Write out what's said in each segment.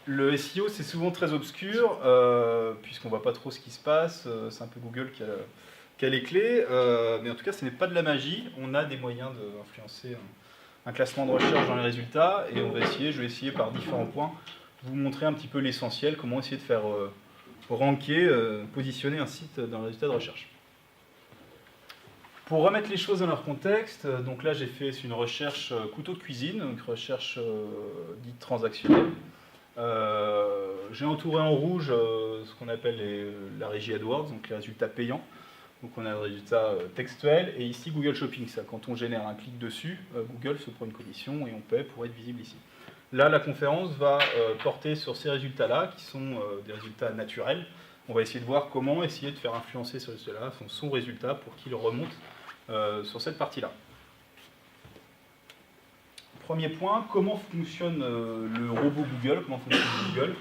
Le SEO, c'est souvent très obscur, puisqu'on ne voit pas trop ce qui se passe. C'est un peu Google qui a les clés. Mais en tout cas, ce n'est pas de la magie. On a des moyens d'influencer un classement de recherche dans les résultats. Et je vais essayer par différents points, de vous montrer un petit peu l'essentiel, comment essayer de faire ranker, positionner un site dans les résultats de recherche. Pour remettre les choses dans leur contexte, donc là j'ai fait une recherche couteau de cuisine, une recherche dite transactionnelle. J'ai entouré en rouge ce qu'on appelle la régie AdWords, donc les résultats payants. Donc on a le résultat textuel, et ici Google Shopping, ça, quand on génère un clic dessus, Google se prend une commission et on paie pour être visible ici. Là, la conférence va porter sur ces résultats-là, qui sont des résultats naturels. On va essayer de voir comment essayer de faire influencer ce résultat-là, son résultat, pour qu'il remonte sur cette partie-là. Premier point, comment fonctionne le robot Google, comment fonctionne Google?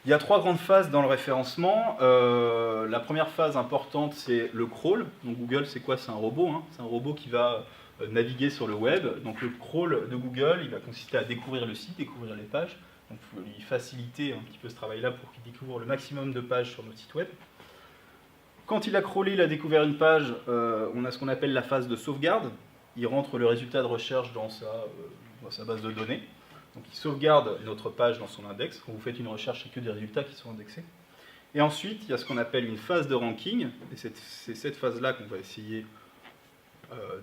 Il y a 3 grandes phases dans le référencement. La première phase importante, c'est le crawl. Donc Google, c'est quoi? C'est un robot, hein. C'est un robot qui va naviguer sur le web. Donc le crawl de Google, il va consister à découvrir le site, découvrir les pages. Donc il faut lui faciliter un petit peu ce travail-là pour qu'il découvre le maximum de pages sur notre site web. Quand il a crawlé, il a découvert une page, on a ce qu'on appelle la phase de sauvegarde. Il rentre le résultat de recherche dans sa base de données. Donc il sauvegarde notre page dans son index. Quand vous faites une recherche, il n'y a que des résultats qui sont indexés. Et ensuite, il y a ce qu'on appelle une phase de ranking. Et c'est cette phase-là qu'on va essayer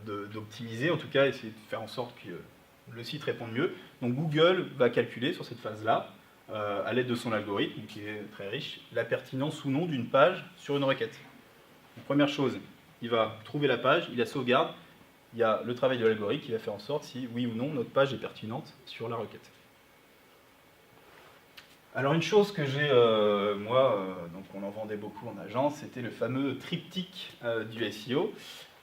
d'optimiser, en tout cas essayer de faire en sorte que le site réponde mieux. Donc Google va calculer sur cette phase-là, à l'aide de son algorithme, qui est très riche, la pertinence ou non d'une page sur une requête. Donc, première chose, il va trouver la page, il la sauvegarde. Il y a le travail de l'algorithme qui va faire en sorte si, oui ou non, notre page est pertinente sur la requête. Alors une chose que j'ai, donc on en vendait beaucoup en agence, c'était le fameux triptyque du SEO,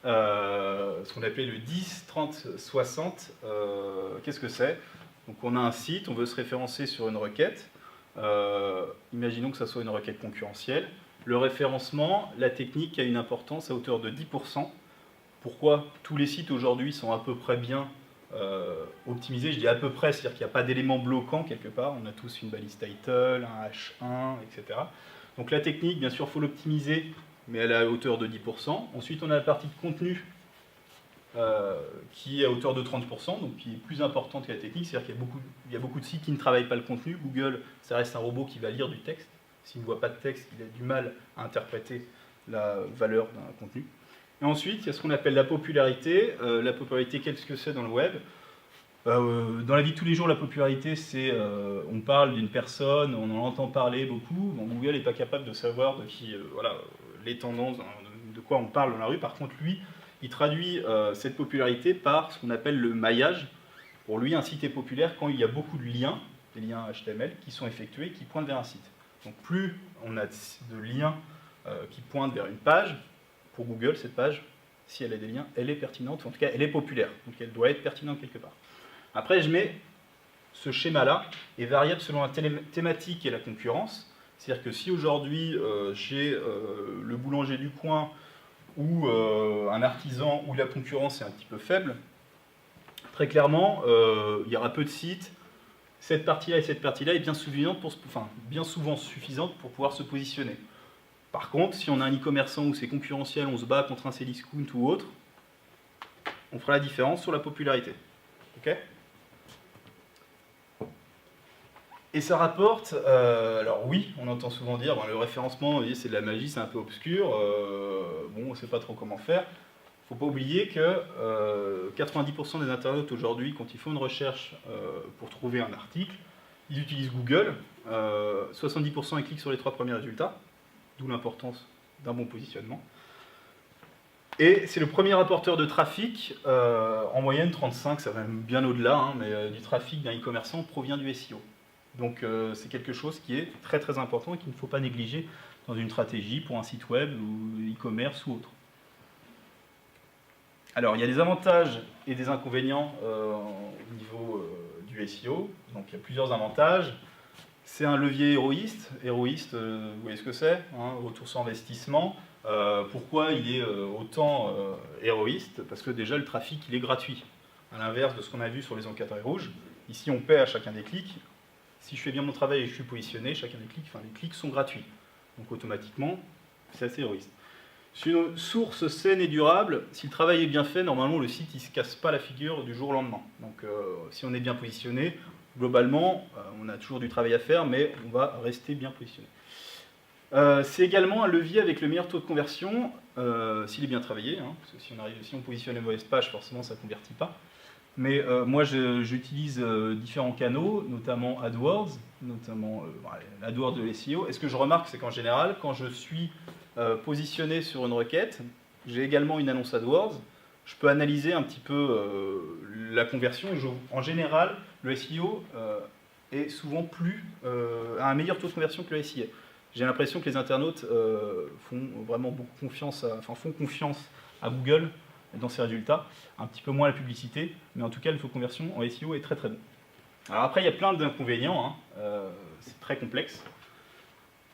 ce qu'on appelait le 10, 30, 60. Qu'est-ce que c'est? Donc on a un site, on veut se référencer sur une requête. Imaginons que ça soit une requête concurrentielle. Le référencement, la technique a une importance à hauteur de 10%. Pourquoi tous les sites aujourd'hui sont à peu près bien optimisés? Je dis à peu près, c'est-à-dire qu'il n'y a pas d'éléments bloquants quelque part. On a tous une balise title, un H1, etc. Donc la technique, bien sûr, il faut l'optimiser, mais elle est à hauteur de 10%. Ensuite, on a la partie de contenu qui est à hauteur de 30%, donc qui est plus importante que la technique. C'est-à-dire qu'il y a beaucoup de sites qui ne travaillent pas le contenu. Google, ça reste un robot qui va lire du texte. S'il ne voit pas de texte, il a du mal à interpréter la valeur d'un contenu. Et ensuite, il y a ce qu'on appelle la popularité. La popularité, qu'est-ce que c'est dans le web? Dans la vie de tous les jours, la popularité, c'est on parle d'une personne, on en entend parler beaucoup. Bon, Google n'est pas capable de savoir les tendances, de quoi on parle dans la rue. Par contre, lui, il traduit cette popularité par ce qu'on appelle le maillage. Pour lui, un site est populaire quand il y a beaucoup de liens, des liens HTML, qui sont effectués, qui pointent vers un site. Donc plus on a de liens qui pointent vers une page, pour Google, cette page, si elle a des liens, elle est pertinente, en tout cas elle est populaire, donc elle doit être pertinente quelque part. Après, je mets ce schéma-là est variable selon la thématique et la concurrence. C'est-à-dire que si aujourd'hui j'ai le boulanger du coin ou un artisan où la concurrence est un petit peu faible, très clairement, il y aura peu de sites. Cette partie-là et cette partie-là est bien souvent suffisante pour pouvoir se positionner. Par contre, si on a un e-commerçant où c'est concurrentiel, on se bat contre un Cdiscount ou autre, on fera la différence sur la popularité. Ok? Et ça rapporte, alors oui, on entend souvent dire, le référencement, c'est de la magie, c'est un peu obscur, bon, on ne sait pas trop comment faire. Il ne faut pas oublier que 90% des internautes aujourd'hui, quand ils font une recherche pour trouver un article, ils utilisent Google, 70% ils cliquent sur les 3 premiers résultats, d'où l'importance d'un bon positionnement. Et c'est le premier apporteur de trafic, en moyenne 35, ça va même bien au-delà, hein, mais du trafic d'un e-commerçant provient du SEO. Donc c'est quelque chose qui est très très important et qu'il ne faut pas négliger dans une stratégie pour un site web ou e-commerce ou autre. Alors il y a des avantages et des inconvénients au niveau du SEO, donc il y a plusieurs avantages. C'est un levier héroïste. Héroïste, vous voyez ce que c'est, hein, retour sur investissement. Pourquoi il est autant héroïste? Parce que déjà le trafic il est gratuit. À l'inverse de ce qu'on a vu sur les encadrés rouges, ici on paie à chacun des clics. Si je fais bien mon travail et que je suis positionné, chacun des clics, les clics sont gratuits. Donc automatiquement, c'est assez héroïste. Sur une source saine et durable, si le travail est bien fait, normalement le site ne se casse pas la figure du jour au lendemain. Donc si on est bien positionné, globalement, on a toujours du travail à faire, mais on va rester bien positionné. C'est également un levier avec le meilleur taux de conversion, s'il est bien travaillé, hein, parce que si on positionne les mauvaises pages, forcément ça ne convertit pas. Mais moi j'utilise différents canaux, notamment AdWords, AdWords de l'SEO. Et ce que je remarque, c'est qu'en général, quand je suis positionné sur une requête, j'ai également une annonce AdWords, je peux analyser un petit peu la conversion. En général, le SEO est souvent a un meilleur taux de conversion que le SEA. J'ai l'impression que les internautes font vraiment font confiance à Google dans ses résultats, un petit peu moins à la publicité, mais en tout cas le taux de conversion en SEO est très très bon. Alors après il y a plein d'inconvénients, c'est très complexe.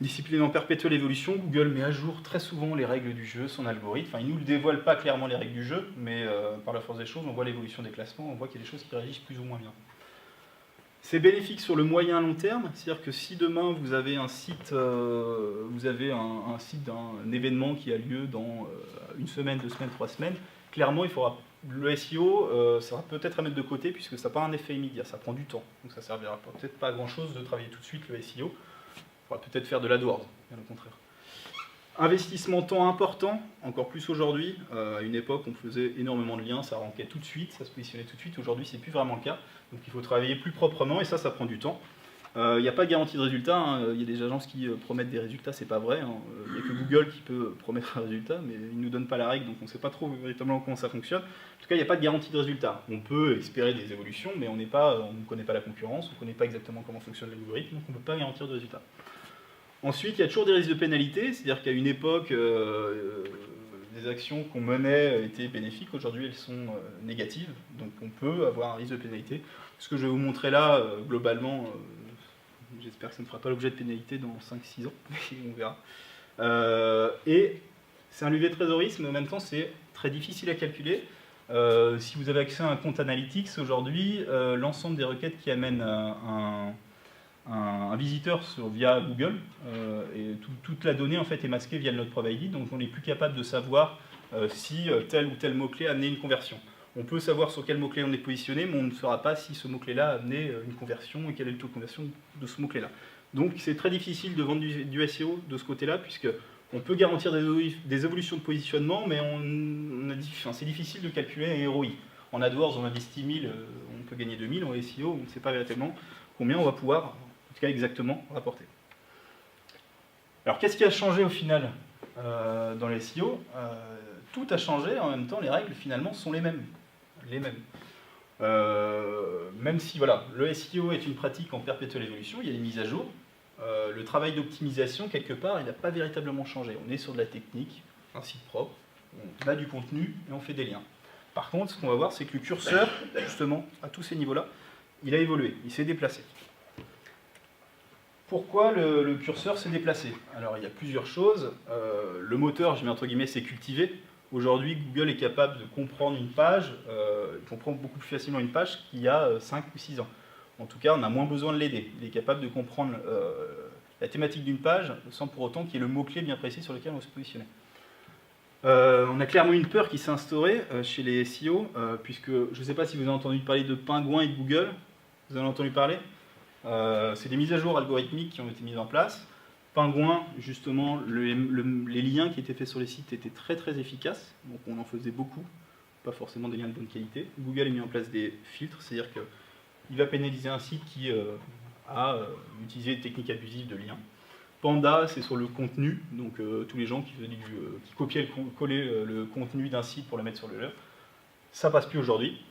Discipline en perpétuelle évolution, Google met à jour très souvent les règles du jeu, son algorithme. Enfin, il ne nous dévoile pas clairement les règles du jeu, mais par la force des choses, on voit l'évolution des classements, on voit qu'il y a des choses qui réagissent plus ou moins bien. C'est bénéfique sur le moyen long terme, c'est-à-dire que si demain vous avez un site, d'un événement qui a lieu dans une semaine, 2 semaines, 3 semaines, clairement le SEO sera peut-être à mettre de côté puisque ça n'a pas un effet immédiat, ça prend du temps. Donc ça ne servira peut-être pas à grand chose de travailler tout de suite le SEO. Il faudra peut-être faire de l'AdWords, bien au contraire. Investissement temps important, encore plus aujourd'hui. À une époque, on faisait énormément de liens, ça rankait tout de suite, ça se positionnait tout de suite. Aujourd'hui, c'est plus vraiment le cas. Donc il faut travailler plus proprement et ça prend du temps. Il n'y a pas de garantie de résultat. Il y a des agences qui promettent des résultats, c'est pas vrai. Il n'y a que Google qui peut promettre un résultat, mais il ne nous donne pas la règle, donc on ne sait pas trop véritablement comment ça fonctionne. En tout cas, il n'y a pas de garantie de résultat. On peut espérer des évolutions, mais on ne connaît pas la concurrence, on ne connaît pas exactement comment fonctionne l'algorithme, donc on ne peut pas garantir de résultat. Ensuite, il y a toujours des risques de pénalité, c'est-à-dire qu'à une époque, des actions qu'on menait étaient bénéfiques, aujourd'hui elles sont négatives, donc on peut avoir un risque de pénalité. Ce que je vais vous montrer là, globalement, j'espère que ça ne fera pas l'objet de pénalité dans 5-6 ans, on verra. Et c'est un levier de trésorerisme, mais en même temps c'est très difficile à calculer. Si vous avez accès à un compte Analytics aujourd'hui, l'ensemble des requêtes qui amènent un visiteur via Google et toute la donnée en fait est masquée via le Node Prov ID, donc on n'est plus capable de savoir si tel ou tel mot-clé a amené une conversion. On peut savoir sur quel mot-clé on est positionné, mais on ne saura pas si ce mot-clé-là a amené une conversion et quel est le taux de conversion de ce mot-clé-là. Donc c'est très difficile de vendre du SEO de ce côté-là, puisque on peut garantir des évolutions de positionnement, mais c'est difficile de calculer un ROI. En AdWords, on investit 1000, on peut gagner 2000, en SEO, on ne sait pas véritablement combien on va pouvoir, en tout cas exactement, rapporter. Alors qu'est-ce qui a changé au final dans les SEO? Tout a changé, en même temps les règles finalement sont les mêmes. Même si voilà, le SEO est une pratique en perpétuelle évolution, il y a des mises à jour. Le travail d'optimisation, quelque part, il n'a pas véritablement changé. On est sur de la technique, un site propre, on a du contenu et on fait des liens. Par contre, ce qu'on va voir, c'est que le curseur, justement, à tous ces niveaux-là, il a évolué, il s'est déplacé. Pourquoi le curseur s'est déplacé? Alors, il y a plusieurs choses. Le moteur, je mets entre guillemets, c'est cultivé. Aujourd'hui, Google est capable de comprendre une page, il comprend beaucoup plus facilement une page qu'il y a 5 ou 6 ans. En tout cas, on a moins besoin de l'aider. Il est capable de comprendre la thématique d'une page sans pour autant qu'il y ait le mot-clé bien précis sur lequel on va se positionner. On a clairement une peur qui s'est instaurée chez les SEO, puisque je ne sais pas si vous avez entendu parler de Pingouin et de Google. Vous en avez entendu parler? C'est des mises à jour algorithmiques qui ont été mises en place. Pingouin, justement, les liens qui étaient faits sur les sites étaient très très efficaces, donc on en faisait beaucoup, pas forcément des liens de bonne qualité. Google a mis en place des filtres, c'est-à-dire qu'il va pénaliser un site qui a utilisé des techniques abusives de liens. Panda, c'est sur le contenu, donc tous les gens qui copiaient collaient le contenu d'un site pour le mettre sur le leur. Ça passe plus aujourd'hui.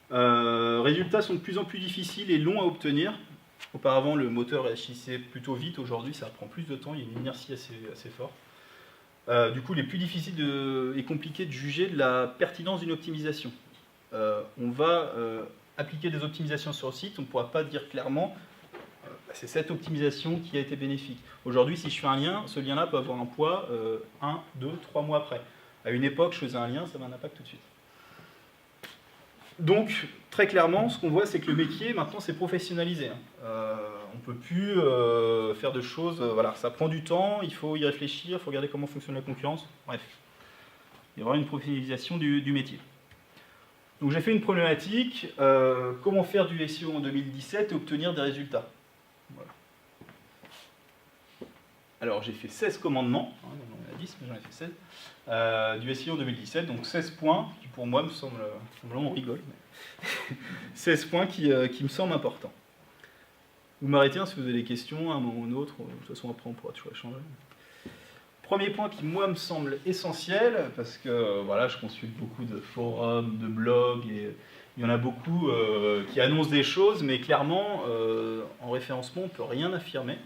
Résultats sont de plus en plus difficiles et longs à obtenir. Auparavant, le moteur réagissait plutôt vite. Aujourd'hui, ça prend plus de temps. Il y a une inertie assez forte. Du coup, il est plus difficile et compliqué de juger de la pertinence d'une optimisation. On va appliquer des optimisations sur le site. On ne pourra pas dire clairement c'est cette optimisation qui a été bénéfique. Aujourd'hui, si je fais un lien, ce lien-là peut avoir un poids 1, 2, 3 mois après. À une époque, je faisais un lien, ça avait un impact tout de suite. Donc, très clairement, ce qu'on voit, c'est que le métier, maintenant, c'est professionnalisé. On ne peut plus faire de choses... voilà, ça prend du temps, il faut y réfléchir, il faut regarder comment fonctionne la concurrence. Bref, il y aura une professionnalisation du métier. Donc j'ai fait une problématique, comment faire du SEO en 2017 et obtenir des résultats. Voilà. Alors j'ai fait 16 commandements, hein, on en a 10, mais j'en ai fait 16, du SEO en 2017, donc 16 points, qui pour moi me semblent, on rigole, mais 16 points qui me semblent importants. Vous m'arrêtez si vous avez des questions à un moment ou un autre, de toute façon après on pourra toujours échanger. Premier point qui, moi, me semble essentiel, parce que voilà, je consulte beaucoup de forums, de blogs, et il y en a beaucoup qui annoncent des choses, mais clairement, en référencement, on ne peut rien affirmer.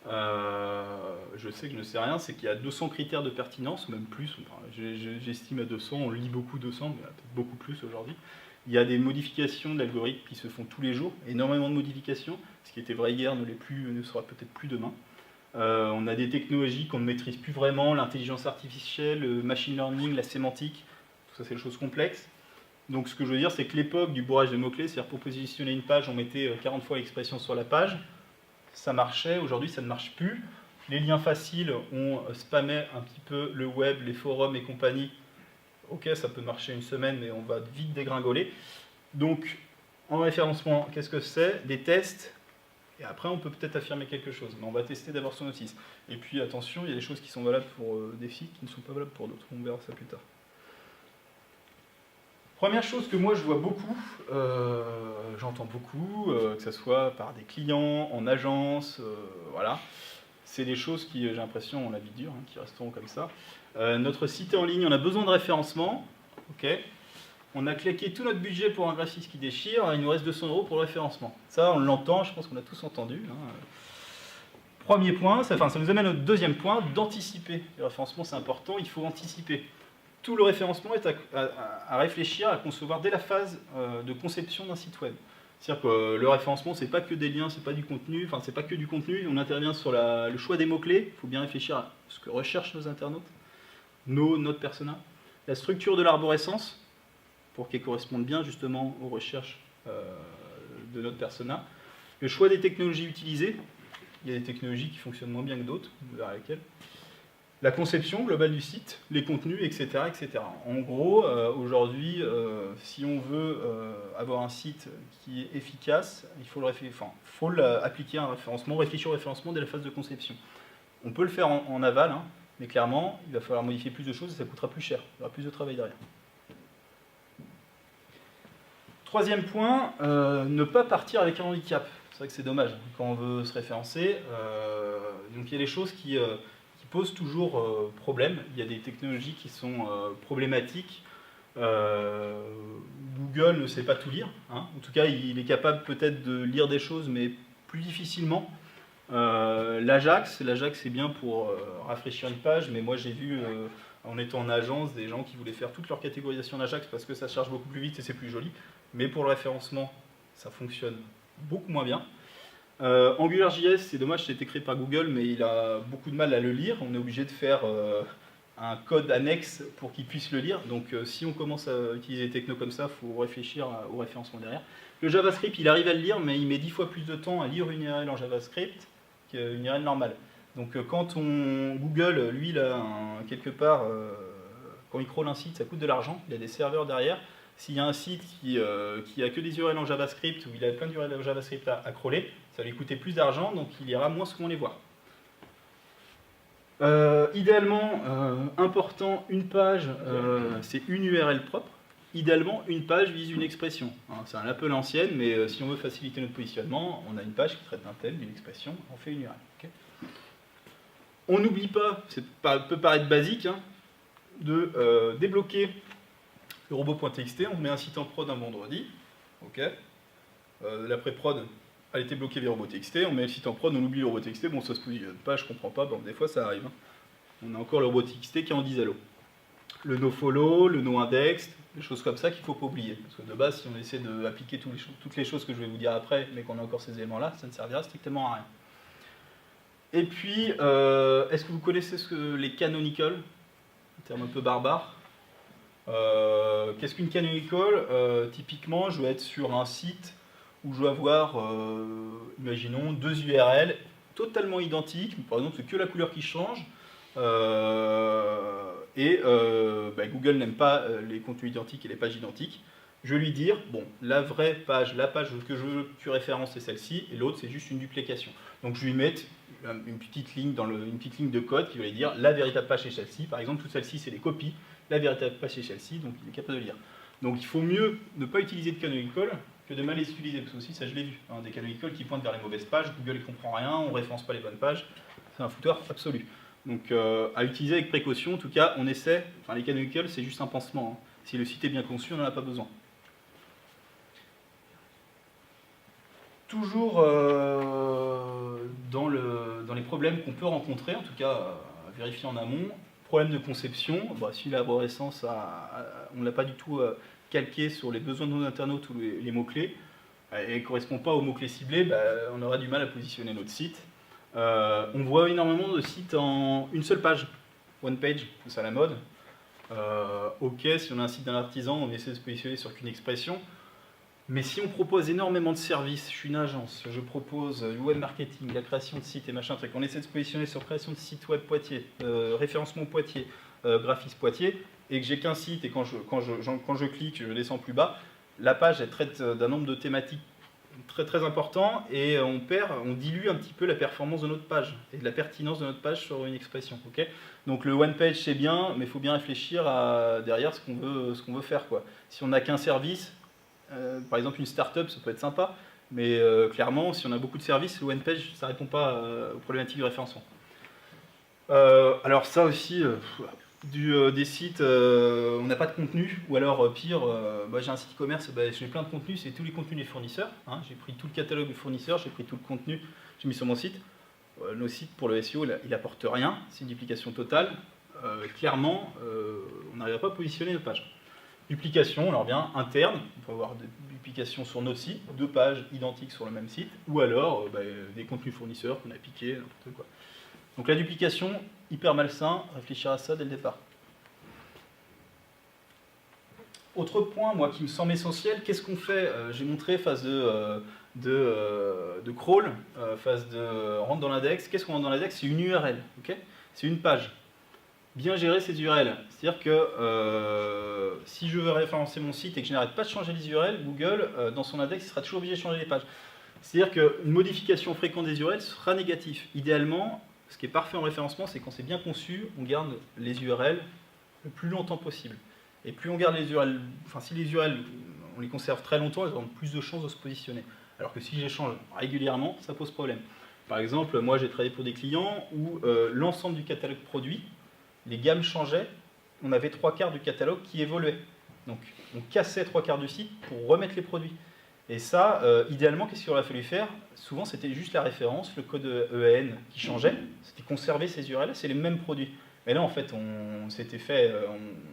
Je sais que je ne sais rien, c'est qu'il y a 200 critères de pertinence, même plus, enfin, j'estime à 200, on lit beaucoup 200, mais peut-être beaucoup plus aujourd'hui. Il y a des modifications de l'algorithme qui se font tous les jours, énormément de modifications, ce qui était vrai hier ne sera peut-être plus demain. On a des technologies qu'on ne maîtrise plus vraiment, l'intelligence artificielle, le machine learning, la sémantique, tout ça c'est des choses complexes. Donc ce que je veux dire, c'est que l'époque du bourrage de mots-clés, c'est-à-dire pour positionner une page, on mettait 40 fois l'expression sur la page, ça marchait, aujourd'hui ça ne marche plus. Les liens faciles, on spammait un petit peu le web, les forums et compagnie. Ok, ça peut marcher une semaine, mais on va vite dégringoler. Donc en référencement, qu'est-ce que c'est? Des tests. Et après, on peut peut-être affirmer quelque chose, mais on va tester d'abord son notice. Et puis, attention, il y a des choses qui sont valables pour des sites qui ne sont pas valables pour d'autres. On verra ça plus tard. Première chose que moi, je vois beaucoup, j'entends beaucoup, que ce soit par des clients, en agence, voilà. C'est des choses qui, j'ai l'impression, ont la vie dure, hein, qui resteront comme ça. Notre site est en ligne, on a besoin de référencement. Ok. On a claqué tout notre budget pour un graphiste qui déchire, il nous reste 200 € pour le référencement. Ça, on l'entend, je pense qu'on a tous entendu. Hein. Premier point, ça nous amène au deuxième point, d'anticiper. Le référencement, c'est important, il faut anticiper. Tout le référencement est à réfléchir, à concevoir dès la phase de conception d'un site web. C'est-à-dire que le référencement, c'est pas que des liens, c'est pas du contenu, enfin, c'est pas que du contenu, on intervient sur le choix des mots-clés, il faut bien réfléchir à ce que recherchent nos internautes, notre persona, la structure de l'arborescence, pour qu'elle corresponde bien justement aux recherches de notre persona. Le choix des technologies utilisées, il y a des technologies qui fonctionnent moins bien que d'autres, on verra lesquelles. La conception globale du site, les contenus, etc. etc. En gros, aujourd'hui, si on veut avoir un site qui est efficace, il faut appliquer un référencement, réfléchir au référencement dès la phase de conception. On peut le faire en aval, hein, mais clairement, il va falloir modifier plus de choses et ça coûtera plus cher, il y aura plus de travail derrière. Troisième point, ne pas partir avec un handicap. C'est vrai que c'est dommage quand on veut se référencer. Donc il y a des choses qui posent toujours problème. Il y a des technologies qui sont problématiques. Google ne sait pas tout lire. Hein. En tout cas, il est capable peut-être de lire des choses, mais plus difficilement. L'Ajax c'est bien pour rafraîchir une page, mais moi j'ai vu en étant en agence des gens qui voulaient faire toute leur catégorisation d'Ajax parce que ça charge beaucoup plus vite et c'est plus joli. Mais pour le référencement, ça fonctionne beaucoup moins bien. AngularJS, c'est dommage, c'est créé par Google, mais il a beaucoup de mal à le lire. On est obligé de faire un code annexe pour qu'il puisse le lire. Donc si on commence à utiliser des technos comme ça, il faut réfléchir au référencement derrière. Le JavaScript, il arrive à le lire, mais il met 10 fois plus de temps à lire une URL en JavaScript qu'une URL normale. Donc quand Google, lui, là, quelque part, quand il crawl un site, ça coûte de l'argent, il y a des serveurs derrière. S'il y a un site qui a que des URL en JavaScript, ou il a plein d'URL en JavaScript à crawler, ça va lui coûter plus d'argent, donc il ira moins souvent les voir. Idéalement, important, une page, c'est une URL propre. Idéalement, une page vise une expression. Hein, c'est un peu l'ancienne, mais si on veut faciliter notre positionnement, on a une page qui traite d'un thème, d'une expression, on fait une URL. Okay. On n'oublie pas, ça peut paraître basique, hein, de débloquer le robot.txt. On met un site en prod un vendredi. Okay. La pré-prod a été bloquée via robot.txt. On met le site en prod, on oublie le robot.txt. Bon, ça se positionne pas, je comprends pas. Bon, des fois, ça arrive. Hein. On a encore le robot.txt qui est en 10 allo. Le nofollow, le noindex, des choses comme ça qu'il ne faut pas oublier. Parce que de base, si on essaie d'appliquer toutes les choses que je vais vous dire après, mais qu'on a encore ces éléments-là, ça ne servira strictement à rien. Et puis, est-ce que vous connaissez les canonical, un terme un peu barbare? Qu'est-ce qu'une canonical? Typiquement, je vais être sur un site où je vais avoir, imaginons, deux URL totalement identiques, par exemple c'est que la couleur qui change, Google n'aime pas les contenus identiques et les pages identiques. Je vais lui dire, bon, la vraie page, la page que je veux que tu références, c'est celle-ci, et l'autre, c'est juste une duplication. Donc je vais lui mettre une petite ligne de code qui va lui dire, la véritable page, c'est celle-ci. Par exemple, toutes celles-ci, c'est des copies. La véritable page, c'est celle-ci, donc il est capable de lire. Donc il faut mieux ne pas utiliser de canonical que de mal les utiliser, parce que aussi, ça je l'ai vu. Hein, des canonical qui pointent vers les mauvaises pages, Google ne comprend rien, on ne référence pas les bonnes pages. C'est un foutoir absolu. Donc à utiliser avec précaution, en tout cas, on essaie, enfin les canonical, c'est juste un pansement. Hein. Si le site est bien conçu, on n'en a pas besoin. Toujours dans les problèmes qu'on peut rencontrer, en tout cas à vérifier en amont, problème de conception, si l'arborescence, on ne l'a pas du tout calqué sur les besoins de nos internautes ou les mots-clés, et ne correspond pas aux mots-clés ciblés, on aura du mal à positionner notre site. On voit énormément de sites en une seule page, one page, c'est à la mode. Ok, si on a un site d'un artisan, on essaie de se positionner sur qu'une expression. Mais si on propose énormément de services, je suis une agence, je propose du web marketing, la création de sites et machin truc, on essaie de se positionner sur création de sites web Poitiers, référencement Poitiers, graphisme Poitiers, et que j'ai qu'un site et quand je clique, je descends plus bas, la page elle traite d'un nombre de thématiques très très important et on dilue un petit peu la performance de notre page et de la pertinence de notre page sur une expression. Okay, donc le one page c'est bien, mais il faut bien réfléchir à derrière ce qu'on veut faire, quoi. Si on n'a qu'un service, par exemple une start-up, ça peut être sympa, mais clairement, si on a beaucoup de services, le one page, ça ne répond pas aux problématiques du référencement. Alors ça aussi, des sites, on n'a pas de contenu, ou alors pire, j'ai un site e-commerce, j'ai plein de contenus, c'est tous les contenus des fournisseurs. Hein, j'ai pris tout le catalogue des fournisseurs, j'ai pris tout le contenu, j'ai mis sur mon site. Nos sites, pour le SEO, il n'apporte rien, c'est une duplication totale. Clairement, on n'arrivera pas à positionner nos pages. Duplication, alors bien interne, on peut avoir des duplications sur notre site, deux pages identiques sur le même site, ou alors des contenus fournisseurs qu'on a piqués, n'importe quoi. Donc la duplication, hyper malsain, réfléchir à ça dès le départ. Autre point, moi, qui me semble essentiel, qu'est-ce qu'on fait? J'ai montré phase de crawl, phase de rentre dans l'index. Qu'est-ce qu'on rentre dans l'index? C'est une URL, okay, c'est une page. Bien gérer ces URL. C'est-à-dire que si je veux référencer mon site et que je n'arrête pas de changer les URL, Google, dans son index, il sera toujours obligé de changer les pages. C'est-à-dire qu'une modification fréquente des URL sera négative. Idéalement, ce qui est parfait en référencement, c'est quand c'est bien conçu, on garde les URL le plus longtemps possible. Et plus on garde les URL, enfin si les URL, on les conserve très longtemps, elles auront plus de chances de se positionner. Alors que si j'échange régulièrement, ça pose problème. Par exemple, moi j'ai travaillé pour des clients où l'ensemble du catalogue produit, les gammes changeaient, on avait 3/4 du catalogue qui évoluait. Donc on cassait 3/4 du site pour remettre les produits. Et ça, idéalement, qu'est-ce qu'il aurait fallu faire? Souvent c'était juste la référence, le code EAN qui changeait, c'était conserver ces URL, c'est les mêmes produits. Mais là en fait on s'était fait,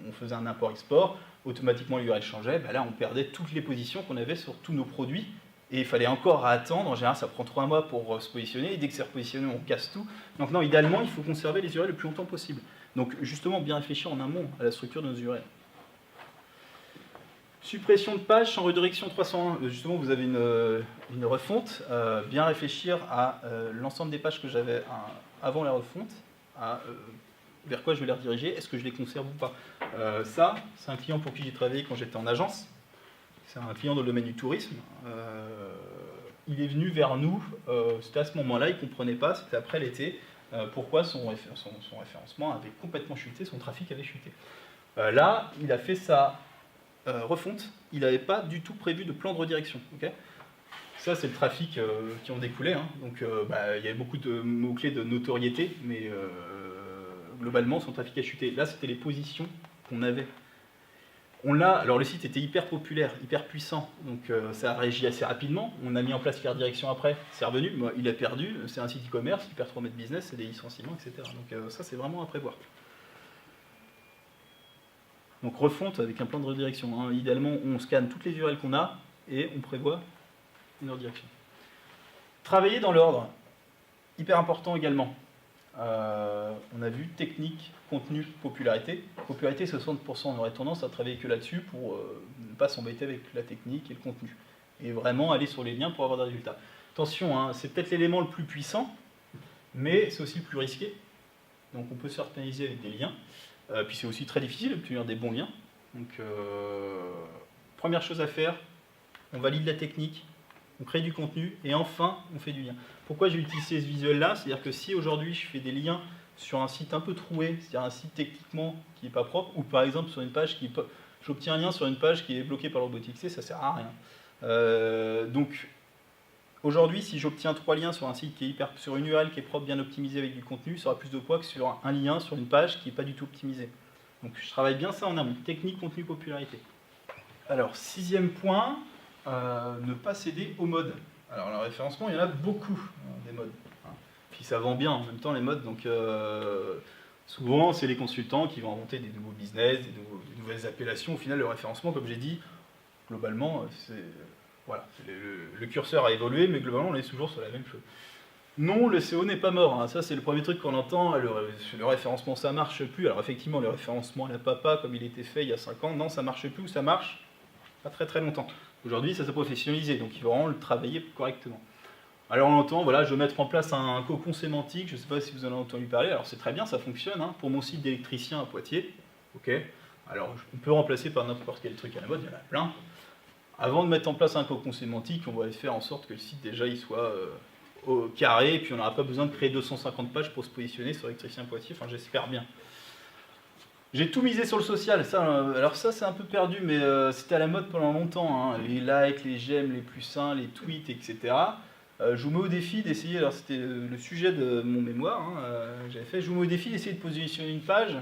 on faisait un import-export, automatiquement l'URL changeait, là on perdait toutes les positions qu'on avait sur tous nos produits. Et il fallait encore attendre, en général ça prend 3 mois pour se positionner, et dès que c'est repositionné on casse tout. Donc non, idéalement il faut conserver les URL le plus longtemps possible. Donc justement, bien réfléchir en amont à la structure de nos URL. Suppression de page sans redirection 301. Justement, vous avez une refonte. Bien réfléchir à l'ensemble des pages que j'avais avant la refonte, vers quoi je vais les rediriger, est-ce que je les conserve ou pas. Ça, c'est un client pour qui j'ai travaillé quand j'étais en agence. C'est un client dans le domaine du tourisme. Il est venu vers nous, c'était à ce moment-là, il ne comprenait pas, c'était après l'été, pourquoi son référencement avait complètement chuté, son trafic avait chuté. Là, il a fait sa refonte, il n'avait pas du tout prévu de plan de redirection. Okay, ça, c'est le trafic qui en découlait. Hein. Donc, il y avait beaucoup de mots-clés de notoriété, mais globalement, son trafic a chuté. Là, c'était les positions qu'on avait. Alors le site était hyper populaire, hyper puissant, donc ça a réagi assez rapidement. On a mis en place la redirection après, c'est revenu, il a perdu, c'est un site e-commerce, il perd 3 mètres business, c'est des licenciements, etc. Donc ça c'est vraiment à prévoir. Donc refonte avec un plan de redirection. Hein. Idéalement, on scanne toutes les URL qu'on a et on prévoit une redirection. Travailler dans l'ordre, hyper important également. on a vu technique, contenu, popularité. Popularité, 60%, on aurait tendance à travailler que là-dessus pour ne pas s'embêter avec la technique et le contenu. Et vraiment aller sur les liens pour avoir des résultats. Attention, hein, c'est peut-être l'élément le plus puissant, mais c'est aussi le plus risqué. Donc on peut s'organiser avec des liens. Puis c'est aussi très difficile d'obtenir des bons liens. Donc première chose à faire, on valide la technique, on crée du contenu, et enfin on fait du lien. Pourquoi j'ai utilisé ce visuel-là? C'est-à-dire que si aujourd'hui je fais des liens sur un site un peu troué, c'est-à-dire un site techniquement qui n'est pas propre, ou par exemple sur une page qui... J'obtiens un lien sur une page qui est bloquée par le robotique, ça sert à rien. Donc aujourd'hui, si j'obtiens 3 liens sur un site qui est sur une URL qui est propre, bien optimisée avec du contenu, ça aura plus de poids que sur un lien sur une page qui n'est pas du tout optimisée. Donc je travaille bien ça en amont, technique, contenu, popularité. Alors 6e point, ne pas céder aux modes. Alors le référencement, il y en a beaucoup, des modes. Puis ça vend bien en même temps les modes, donc souvent c'est les consultants qui vont inventer des nouveaux business, des nouvelles appellations. Au final, le référencement, comme j'ai dit, globalement, voilà, le curseur a évolué, mais globalement on est toujours sur la même chose. Non, le SEO n'est pas mort, hein. Ça c'est le premier truc qu'on entend, le référencement ça marche plus. Alors effectivement, le référencement à la papa, comme il était fait il y a 5 ans, non, ça marche plus, ou ça marche pas très très longtemps. Aujourd'hui, ça s'est professionnalisé, donc il faut vraiment le travailler correctement. Alors on entend, voilà, je vais mettre en place un cocon sémantique, je ne sais pas si vous en avez entendu parler, alors c'est très bien, ça fonctionne, hein, pour mon site d'électricien à Poitiers, ok. Alors on peut remplacer par n'importe quel truc à la mode, il y en a plein. Avant de mettre en place un cocon sémantique, on va faire en sorte que le site déjà il soit au carré, et puis on n'aura pas besoin de créer 250 pages pour se positionner sur électricien à Poitiers, enfin j'espère bien. J'ai tout misé sur le social, alors ça c'est un peu perdu, mais c'était à la mode pendant longtemps, hein, les likes, les j'aime, les plus 1, les tweets, etc. Je vous mets au défi d'essayer, alors c'était le sujet de mon mémoire, hein, j'avais fait, je vous mets au défi d'essayer de positionner une page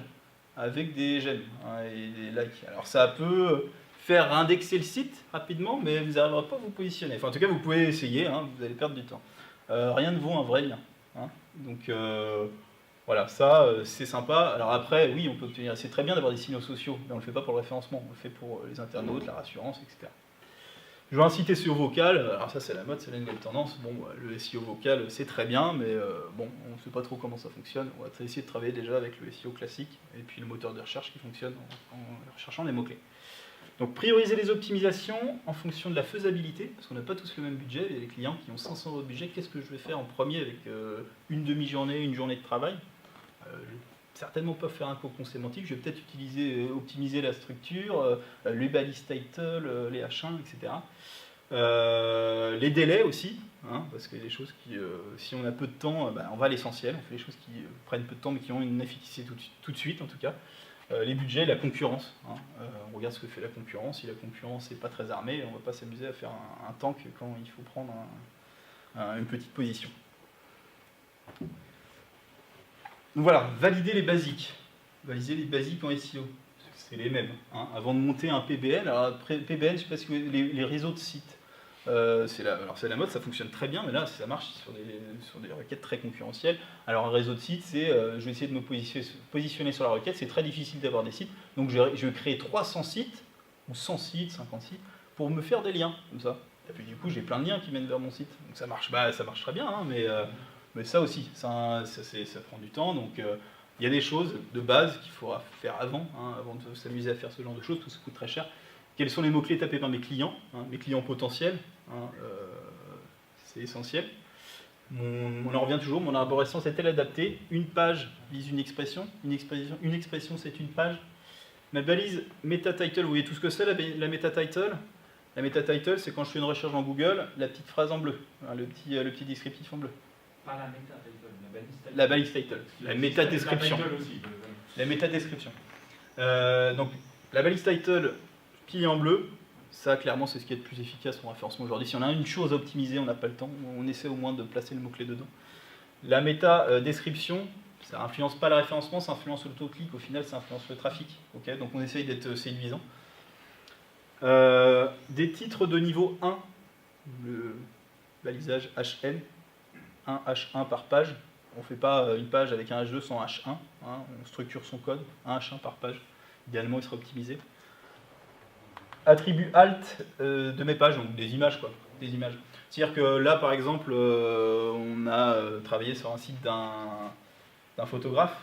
avec des j'aime, hein, et des likes. Alors ça peut faire indexer le site rapidement, mais vous n'arriverez pas à vous positionner. Enfin en tout cas vous pouvez essayer, hein, vous allez perdre du temps. Rien ne vaut un vrai lien, hein. Donc voilà, ça c'est sympa. Alors après, oui, on peut obtenir, c'est très bien d'avoir des signaux sociaux, mais on ne le fait pas pour le référencement, on le fait pour les internautes, la rassurance, etc. Je veux inciter SEO vocal, alors ça c'est la mode, c'est la nouvelle tendance. Bon, le SEO vocal c'est très bien, mais bon, on ne sait pas trop comment ça fonctionne. On va essayer de travailler déjà avec le SEO classique, et puis le moteur de recherche qui fonctionne en recherchant des mots-clés. Donc prioriser les optimisations en fonction de la faisabilité, parce qu'on n'a pas tous le même budget, il y a des clients qui ont 500 € de budget, qu'est-ce que je vais faire en premier avec une demi-journée, une journée de travail? Je vais certainement pas faire un cocon sémantique, je vais peut-être optimiser la structure, les balises title, les H1, etc. Les délais aussi, hein, parce qu'il y a des choses qui, si on a peu de temps, on va à l'essentiel, on fait des choses qui prennent peu de temps mais qui ont une efficacité tout de suite en tout cas. Les budgets, la concurrence, hein. On regarde ce que fait la concurrence, si la concurrence n'est pas très armée, on ne va pas s'amuser à faire un tank quand il faut prendre une petite position. Donc voilà, valider les basiques. Valider les basiques en SEO, c'est les mêmes, hein. Avant de monter un PBN, alors PBN, je ne sais pas si vous les réseaux de sites, c'est la mode, ça fonctionne très bien, mais là ça marche sur des requêtes très concurrentielles. Alors un réseau de sites, c'est je vais essayer de me positionner sur la requête, c'est très difficile d'avoir des sites, donc je vais créer 300 sites, ou 100 sites, 50 sites, pour me faire des liens, comme ça. Et puis du coup j'ai plein de liens qui mènent vers mon site, donc ça marche très bien, hein, mais ça aussi, ça prend du temps, donc il y a des choses de base qu'il faudra faire avant de s'amuser à faire ce genre de choses, tout ça coûte très cher. Quels sont les mots-clés tapés par mes clients, hein, mes clients potentiels, hein, c'est essentiel. On en revient toujours, mon arborescence est-elle adaptée? Une page vise une expression c'est une page. Ma balise meta-title, vous voyez tout ce que c'est la meta-title? La meta-title, c'est quand je fais une recherche dans Google, la petite phrase en bleu, hein, le petit descriptif en bleu. Pas la meta-title, la balise title. La méta-description. La méta-description. Donc, la balise title, pilier en bleu, ça clairement c'est ce qui est le plus efficace en référencement aujourd'hui. Si on a une chose à optimiser, on n'a pas le temps, on essaie au moins de placer le mot-clé dedans. La méta-description, ça influence pas le référencement, ça influence l'autoclic, au final ça influence le trafic. Okay, donc on essaye d'être séduisant. Des titres de niveau 1, le balisage HN, 1 H1 par page. On ne fait pas une page avec un H2 sans H1, hein, on structure son code, un H1 par page. Idéalement, il sera optimisé. Attribut alt de mes pages, donc des images, quoi. Des images. C'est-à-dire que là, par exemple, on a travaillé sur un site d'un photographe.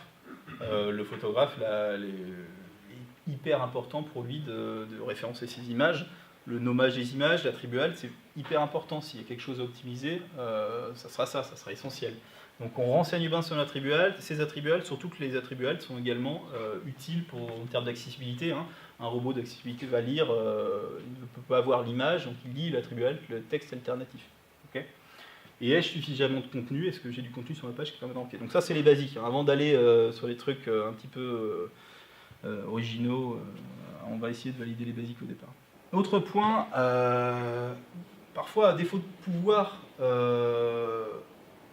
Le photographe est hyper important pour lui de référencer ses images. Le nommage des images, l'attribual, c'est hyper important. S'il y a quelque chose à optimiser, ça sera essentiel. Donc on renseigne bien sur l'attribual, ces attribuals, surtout que les attribuals sont également utiles en termes d'accessibilité. Hein. Un robot d'accessibilité va lire, il ne peut pas avoir l'image, donc il lit l'attribual, le texte alternatif. Okay, et ai-je suffisamment de contenu? Est-ce que j'ai du contenu sur ma page qui permet d'enquêter? Donc ça c'est les basiques. Hein. Avant d'aller sur les trucs un petit peu originaux, on va essayer de valider les basiques au départ. Autre point, parfois à défaut de pouvoir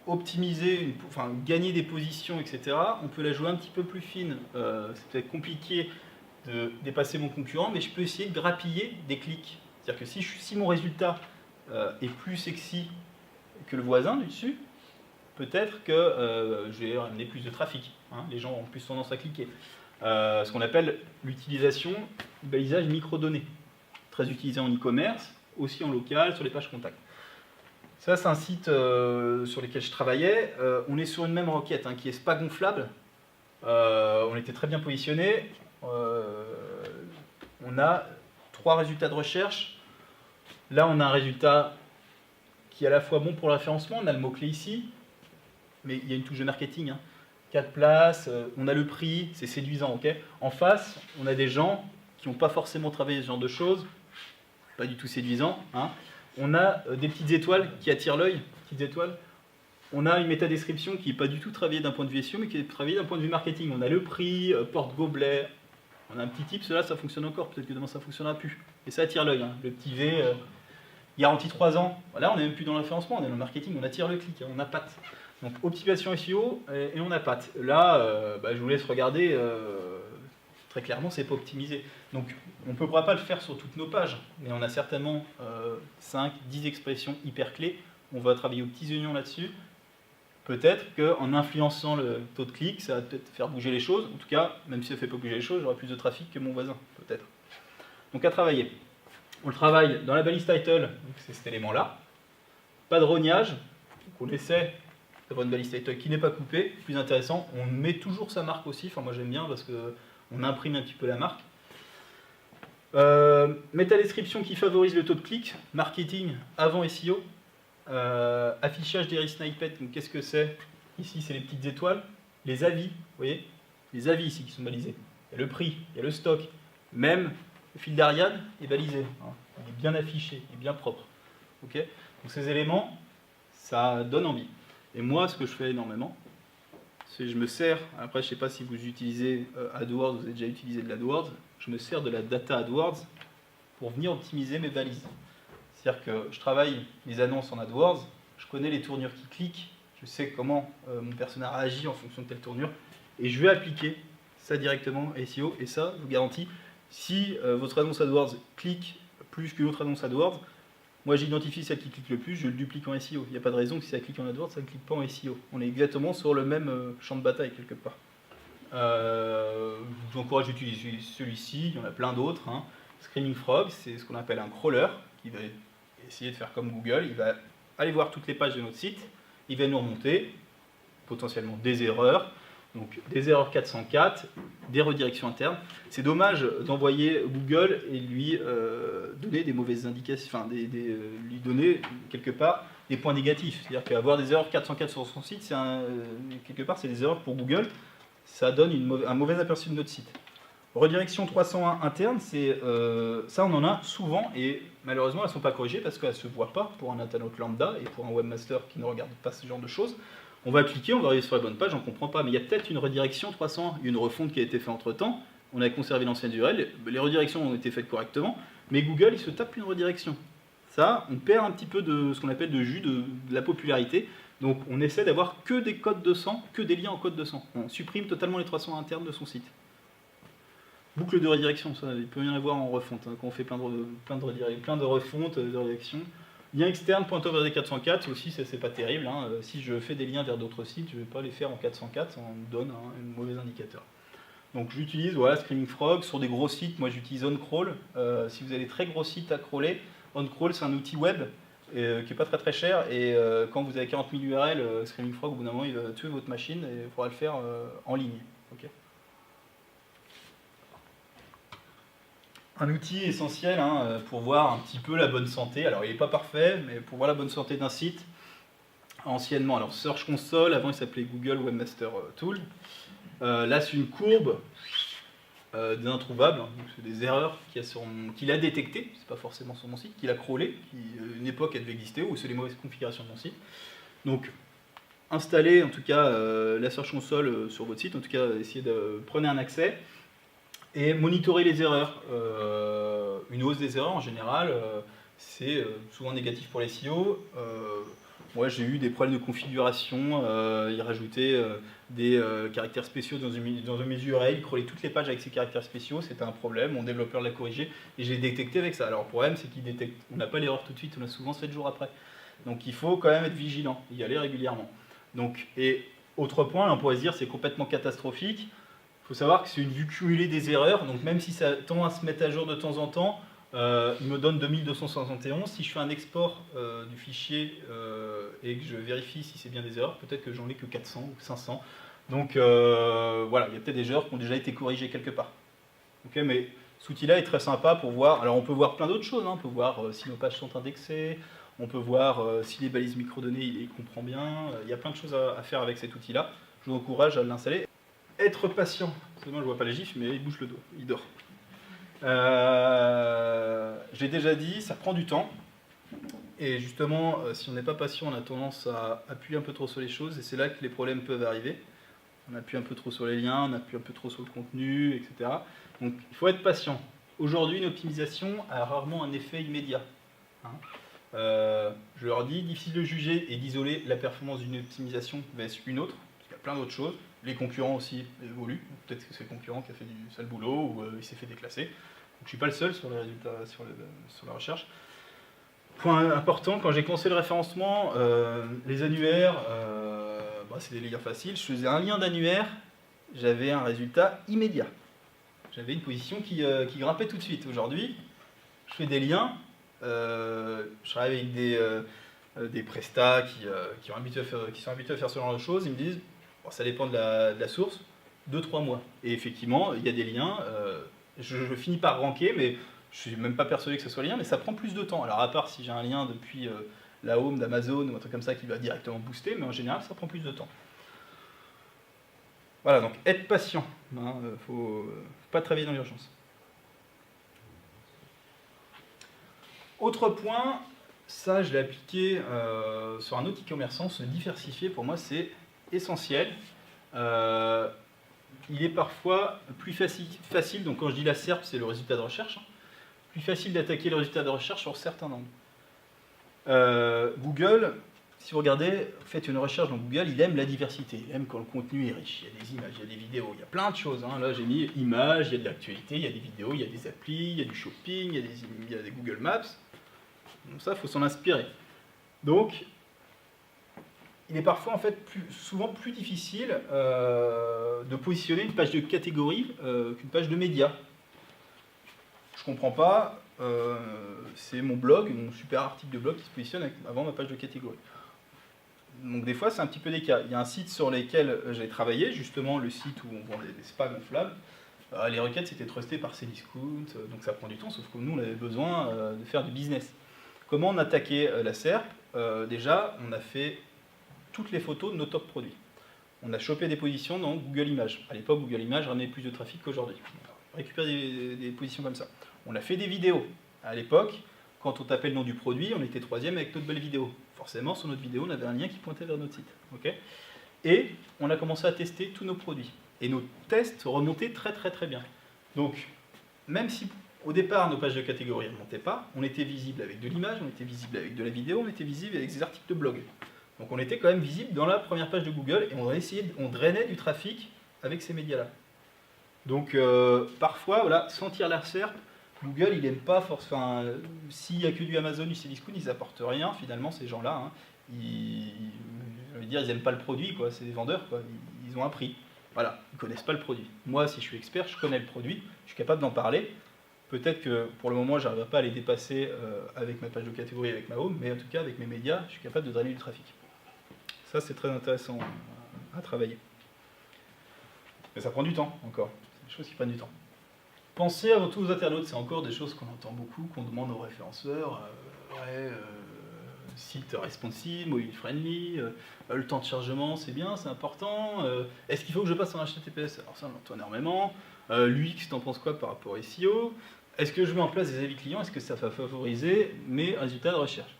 optimiser, gagner des positions, etc., on peut la jouer un petit peu plus fine. C'est peut-être compliqué de dépasser mon concurrent, mais je peux essayer de grappiller des clics. C'est-à-dire que si mon résultat est plus sexy que le voisin du dessus, peut-être que je vais ramener plus de trafic. Hein, les gens ont plus tendance à cliquer. Ce qu'on appelle l'utilisation du balisage microdonnées. Très utilisé en e-commerce, aussi en local, sur les pages contacts. Ça, c'est un site sur lequel je travaillais. On est sur une même requête qui est pas gonflable. On était très bien positionné. On a 3 résultats de recherche. Là, on a un résultat qui est à la fois bon pour le référencement. On a le mot-clé ici, mais il y a une touche de marketing. 4 places, on a le prix, c'est séduisant. Okay, en face, on a des gens qui n'ont pas forcément travaillé ce genre de choses. Pas du tout séduisant. Hein. On a des petites étoiles qui attirent l'œil. Petites étoiles. On a une métadescription qui n'est pas du tout travaillée d'un point de vue SEO, mais qui est travaillée d'un point de vue marketing. On a le prix, porte-gobelet. On a un petit tip, cela ça fonctionne encore, peut-être que demain ça ne fonctionnera plus. Et ça attire l'œil. Hein. Le petit V, garantie 3 ans. Là, on n'est même plus dans le référencement, on est dans le marketing, on attire le clic, on a patte. Donc optimisation SEO et on a patte. Là, je vous laisse regarder. Très clairement, c'est pas optimisé. Donc, on ne pourra pas le faire sur toutes nos pages, mais on a certainement 5, 10 expressions hyper clés. On va travailler aux petits oignons là-dessus. Peut-être qu'en influençant le taux de clic, ça va peut-être faire bouger les choses. En tout cas, même si ça ne fait pas bouger les choses, j'aurai plus de trafic que mon voisin, peut-être. Donc, à travailler. On le travaille dans la balise title, donc c'est cet élément-là. Pas de rognage. Donc, on essaie d'avoir une balise title qui n'est pas coupée. Plus intéressant, on met toujours sa marque aussi. Enfin, moi, j'aime bien parce que on imprime un petit peu la marque. Métadescription qui favorise le taux de clic. Marketing avant SEO. Affichage des snippets. Donc qu'est-ce que c'est? Ici, c'est les petites étoiles. Les avis, vous voyez? Les avis ici qui sont balisés. Il y a le prix, il y a le stock. Même le fil d'Ariane est balisé. Il est bien affiché, il est bien propre. Okay, donc ces éléments, ça donne envie. Et moi, ce que je fais énormément, c'est que je me sers, après je ne sais pas si vous utilisez AdWords, vous avez déjà utilisé de l'AdWords, je me sers de la data AdWords pour venir optimiser mes balises. C'est-à-dire que je travaille les annonces en AdWords, je connais les tournures qui cliquent, je sais comment mon persona réagit en fonction de telle tournure, et je vais appliquer ça directement à SEO, et ça, je vous garantis, si votre annonce AdWords clique plus qu'une autre annonce AdWords, moi j'identifie celle qui clique le plus, je le duplique en SEO. Il n'y a pas de raison que si ça clique en AdWords, ça ne clique pas en SEO. On est exactement sur le même champ de bataille quelque part. Je vous encourage à utiliser celui-ci, il y en a plein d'autres. Hein. Screaming Frog, c'est ce qu'on appelle un crawler, qui va essayer de faire comme Google. Il va aller voir toutes les pages de notre site, il va nous remonter potentiellement des erreurs. Donc des erreurs 404, des redirections internes. C'est dommage d'envoyer Google et lui donner des mauvaises indications, enfin lui donner quelque part des points négatifs. C'est-à-dire qu'avoir des erreurs 404 sur son site, quelque part c'est des erreurs pour Google, ça donne un mauvais aperçu de notre site. Redirection 301 interne, ça on en a souvent et malheureusement elles ne sont pas corrigées parce qu'elles ne se voient pas pour un internaute lambda et pour un webmaster qui ne regarde pas ce genre de choses. On va cliquer, on va arriver sur la bonne page, on ne comprend pas, mais il y a peut-être une redirection 301, une refonte qui a été faite entre-temps, on a conservé l'ancienne URL, les redirections ont été faites correctement, mais Google, il se tape une redirection. Ça, on perd un petit peu de ce qu'on appelle de jus, de la popularité, donc on essaie d'avoir que des codes 200, que des liens en code 200. On supprime totalement les 300 internes de son site. Boucle de redirection, ça, il peut y en avoir en refonte, quand on fait plein de refontes, de redirections. Lien externe, pointeur vers 404, aussi c'est pas terrible. Hein. Si je fais des liens vers d'autres sites, je ne vais pas les faire en 404, ça me donne un mauvais indicateur. Donc j'utilise Screaming Frog sur des gros sites, moi j'utilise OnCrawl. Si vous avez des très gros sites à crawler, OnCrawl c'est un outil web qui est pas très très cher, et quand vous avez 40 000 URL, Screaming Frog, au bout d'un moment, il va tuer votre machine, et il faudra le faire en ligne. Ok. Un outil essentiel pour voir un petit peu la bonne santé. Alors, il n'est pas parfait, mais pour voir la bonne santé d'un site, anciennement, alors Search Console, avant il s'appelait Google Webmaster Tool. Là, c'est une courbe d'introuvables, c'est des erreurs qu'il a détectées, c'est pas forcément sur mon site, qu'il a crawlé, une époque elle devait exister, ou c'est les mauvaises configurations de mon site. Donc, installez en tout cas la Search Console sur votre site, en tout cas, essayez de prendre un accès. Et monitorer les erreurs. Une hausse des erreurs en général, c'est souvent négatif pour les SEO. Moi j'ai eu des problèmes de configuration, il rajoutait des caractères spéciaux dans une de mes URL, il crawlait toutes les pages avec ces caractères spéciaux, c'était un problème, mon développeur l'a corrigé et j'ai détecté avec ça. Alors le problème c'est qu'il détecte, on n'a pas l'erreur tout de suite, on a souvent 7 jours après. Donc il faut quand même être vigilant, y aller régulièrement. Donc, et autre point, là, on pourrait se dire c'est complètement catastrophique. Il faut savoir que c'est une vue cumulée des erreurs, donc même si ça tend à se mettre à jour de temps en temps, il me donne 2271. Si je fais un export du fichier et que je vérifie si c'est bien des erreurs, peut-être que j'en ai que 400 ou 500. Donc voilà, il y a peut-être des erreurs qui ont déjà été corrigées quelque part. Okay, mais cet outil-là est très sympa pour voir. Alors on peut voir plein d'autres choses, on peut voir si nos pages sont indexées, on peut voir si les balises microdonnées il comprend bien. Il y a plein de choses à faire avec cet outil-là. Je vous encourage à l'installer. Être patient. Moi, je vois pas les gifs, mais il bouge le dos, il dort. J'ai déjà dit, ça prend du temps. Et justement, si on n'est pas patient, on a tendance à appuyer un peu trop sur les choses, et c'est là que les problèmes peuvent arriver. On appuie un peu trop sur les liens, on appuie un peu trop sur le contenu, etc. Donc, il faut être patient. Aujourd'hui, une optimisation a rarement un effet immédiat. Je leur dis, difficile de juger et d'isoler la performance d'une optimisation vs une autre, parce qu'il y a plein d'autres choses. Les concurrents aussi évoluent. Peut-être que c'est le concurrent qui a fait du sale boulot ou il s'est fait déclasser. Donc, je ne suis pas le seul sur les résultats, sur la recherche. Point important, quand j'ai commencé le référencement, les annuaires, c'est des liens faciles. Je faisais un lien d'annuaire, j'avais un résultat immédiat. J'avais une position qui grimpait tout de suite. Aujourd'hui, je fais des liens, je travaille avec des prestats qui sont habitués à faire ce genre de choses. Ils me disent, ça dépend de la source, 2-3 mois. Et effectivement, il y a des liens, je finis par ranker, mais je ne suis même pas persuadé que ce soit lien, mais ça prend plus de temps. Alors à part si j'ai un lien depuis la home d'Amazon ou un truc comme ça qui va directement booster, mais en général ça prend plus de temps. Voilà, donc être patient, faut pas travailler dans l'urgence. Autre point, ça je l'ai appliqué sur un autre e-commerçant, se diversifier pour moi c'est essentiel. Il est parfois plus facile, donc quand je dis la SERP c'est le résultat de recherche, plus facile d'attaquer le résultat de recherche sur certains angles. Google, si vous regardez, faites une recherche dans Google, il aime la diversité, il aime quand le contenu est riche, il y a des images, il y a des vidéos, il y a plein de choses. Là j'ai mis images, il y a de l'actualité, il y a des vidéos, il y a des applis, il y a du shopping, il y a des Google Maps. Donc ça, il faut s'en inspirer. Donc, il est parfois en fait souvent plus difficile de positionner une page de catégorie qu'une page de médias. Je comprends pas, c'est mon blog, mon super article de blog qui se positionne avant ma page de catégorie. Donc des fois c'est un petit peu des cas. Il y a un site sur lequel j'ai travaillé, justement le site où on vend des spas gonflables. Les requêtes c'était trusté par Cdiscount, donc ça prend du temps, sauf que nous on avait besoin de faire du business. Comment on attaquait la SERP? Déjà on a fait toutes les photos de nos top produits. On a chopé des positions dans Google Images. À l'époque, Google Images ramenait plus de trafic qu'aujourd'hui. On récupère des positions comme ça. On a fait des vidéos. À l'époque, quand on tapait le nom du produit, on était 3e avec notre belle vidéo. Forcément, sur notre vidéo, on avait un lien qui pointait vers notre site. Okay, et on a commencé à tester tous nos produits. Et nos tests remontaient très très très bien. Donc, même si au départ, nos pages de catégorie ne remontaient pas, on était visible avec de l'image, on était visible avec de la vidéo, on était visible avec des articles de blog. Donc on était quand même visible dans la première page de Google et on drainait du trafic avec ces médias-là. Donc parfois, voilà, sentir la SERP, Google il n'aime pas forcément. S'il n'y a que du Amazon, du Cdiscount, ils n'apportent rien finalement ces gens-là. Ils n'aiment pas le produit, quoi. C'est des vendeurs, quoi. Ils ont un prix. Voilà, ils ne connaissent pas le produit. Moi, si je suis expert, je connais le produit, je suis capable d'en parler. Peut-être que pour le moment, je n'arriverai pas à les dépasser avec ma page de catégorie, avec ma home, mais en tout cas, avec mes médias, je suis capable de drainer du trafic. Ça, c'est très intéressant à travailler. Mais ça prend du temps, encore. C'est des choses qui prennent du temps. Pensez avant tout aux internautes, c'est encore des choses qu'on entend beaucoup, qu'on demande aux référenceurs. Site responsive, mobile friendly, le temps de chargement, c'est bien, c'est important. Est-ce qu'il faut que je passe en HTTPS? Alors ça, on l'entend énormément. L'UX, t'en penses quoi par rapport au SEO? Est-ce que je mets en place des avis clients? Est-ce que ça va favoriser mes résultats de recherche?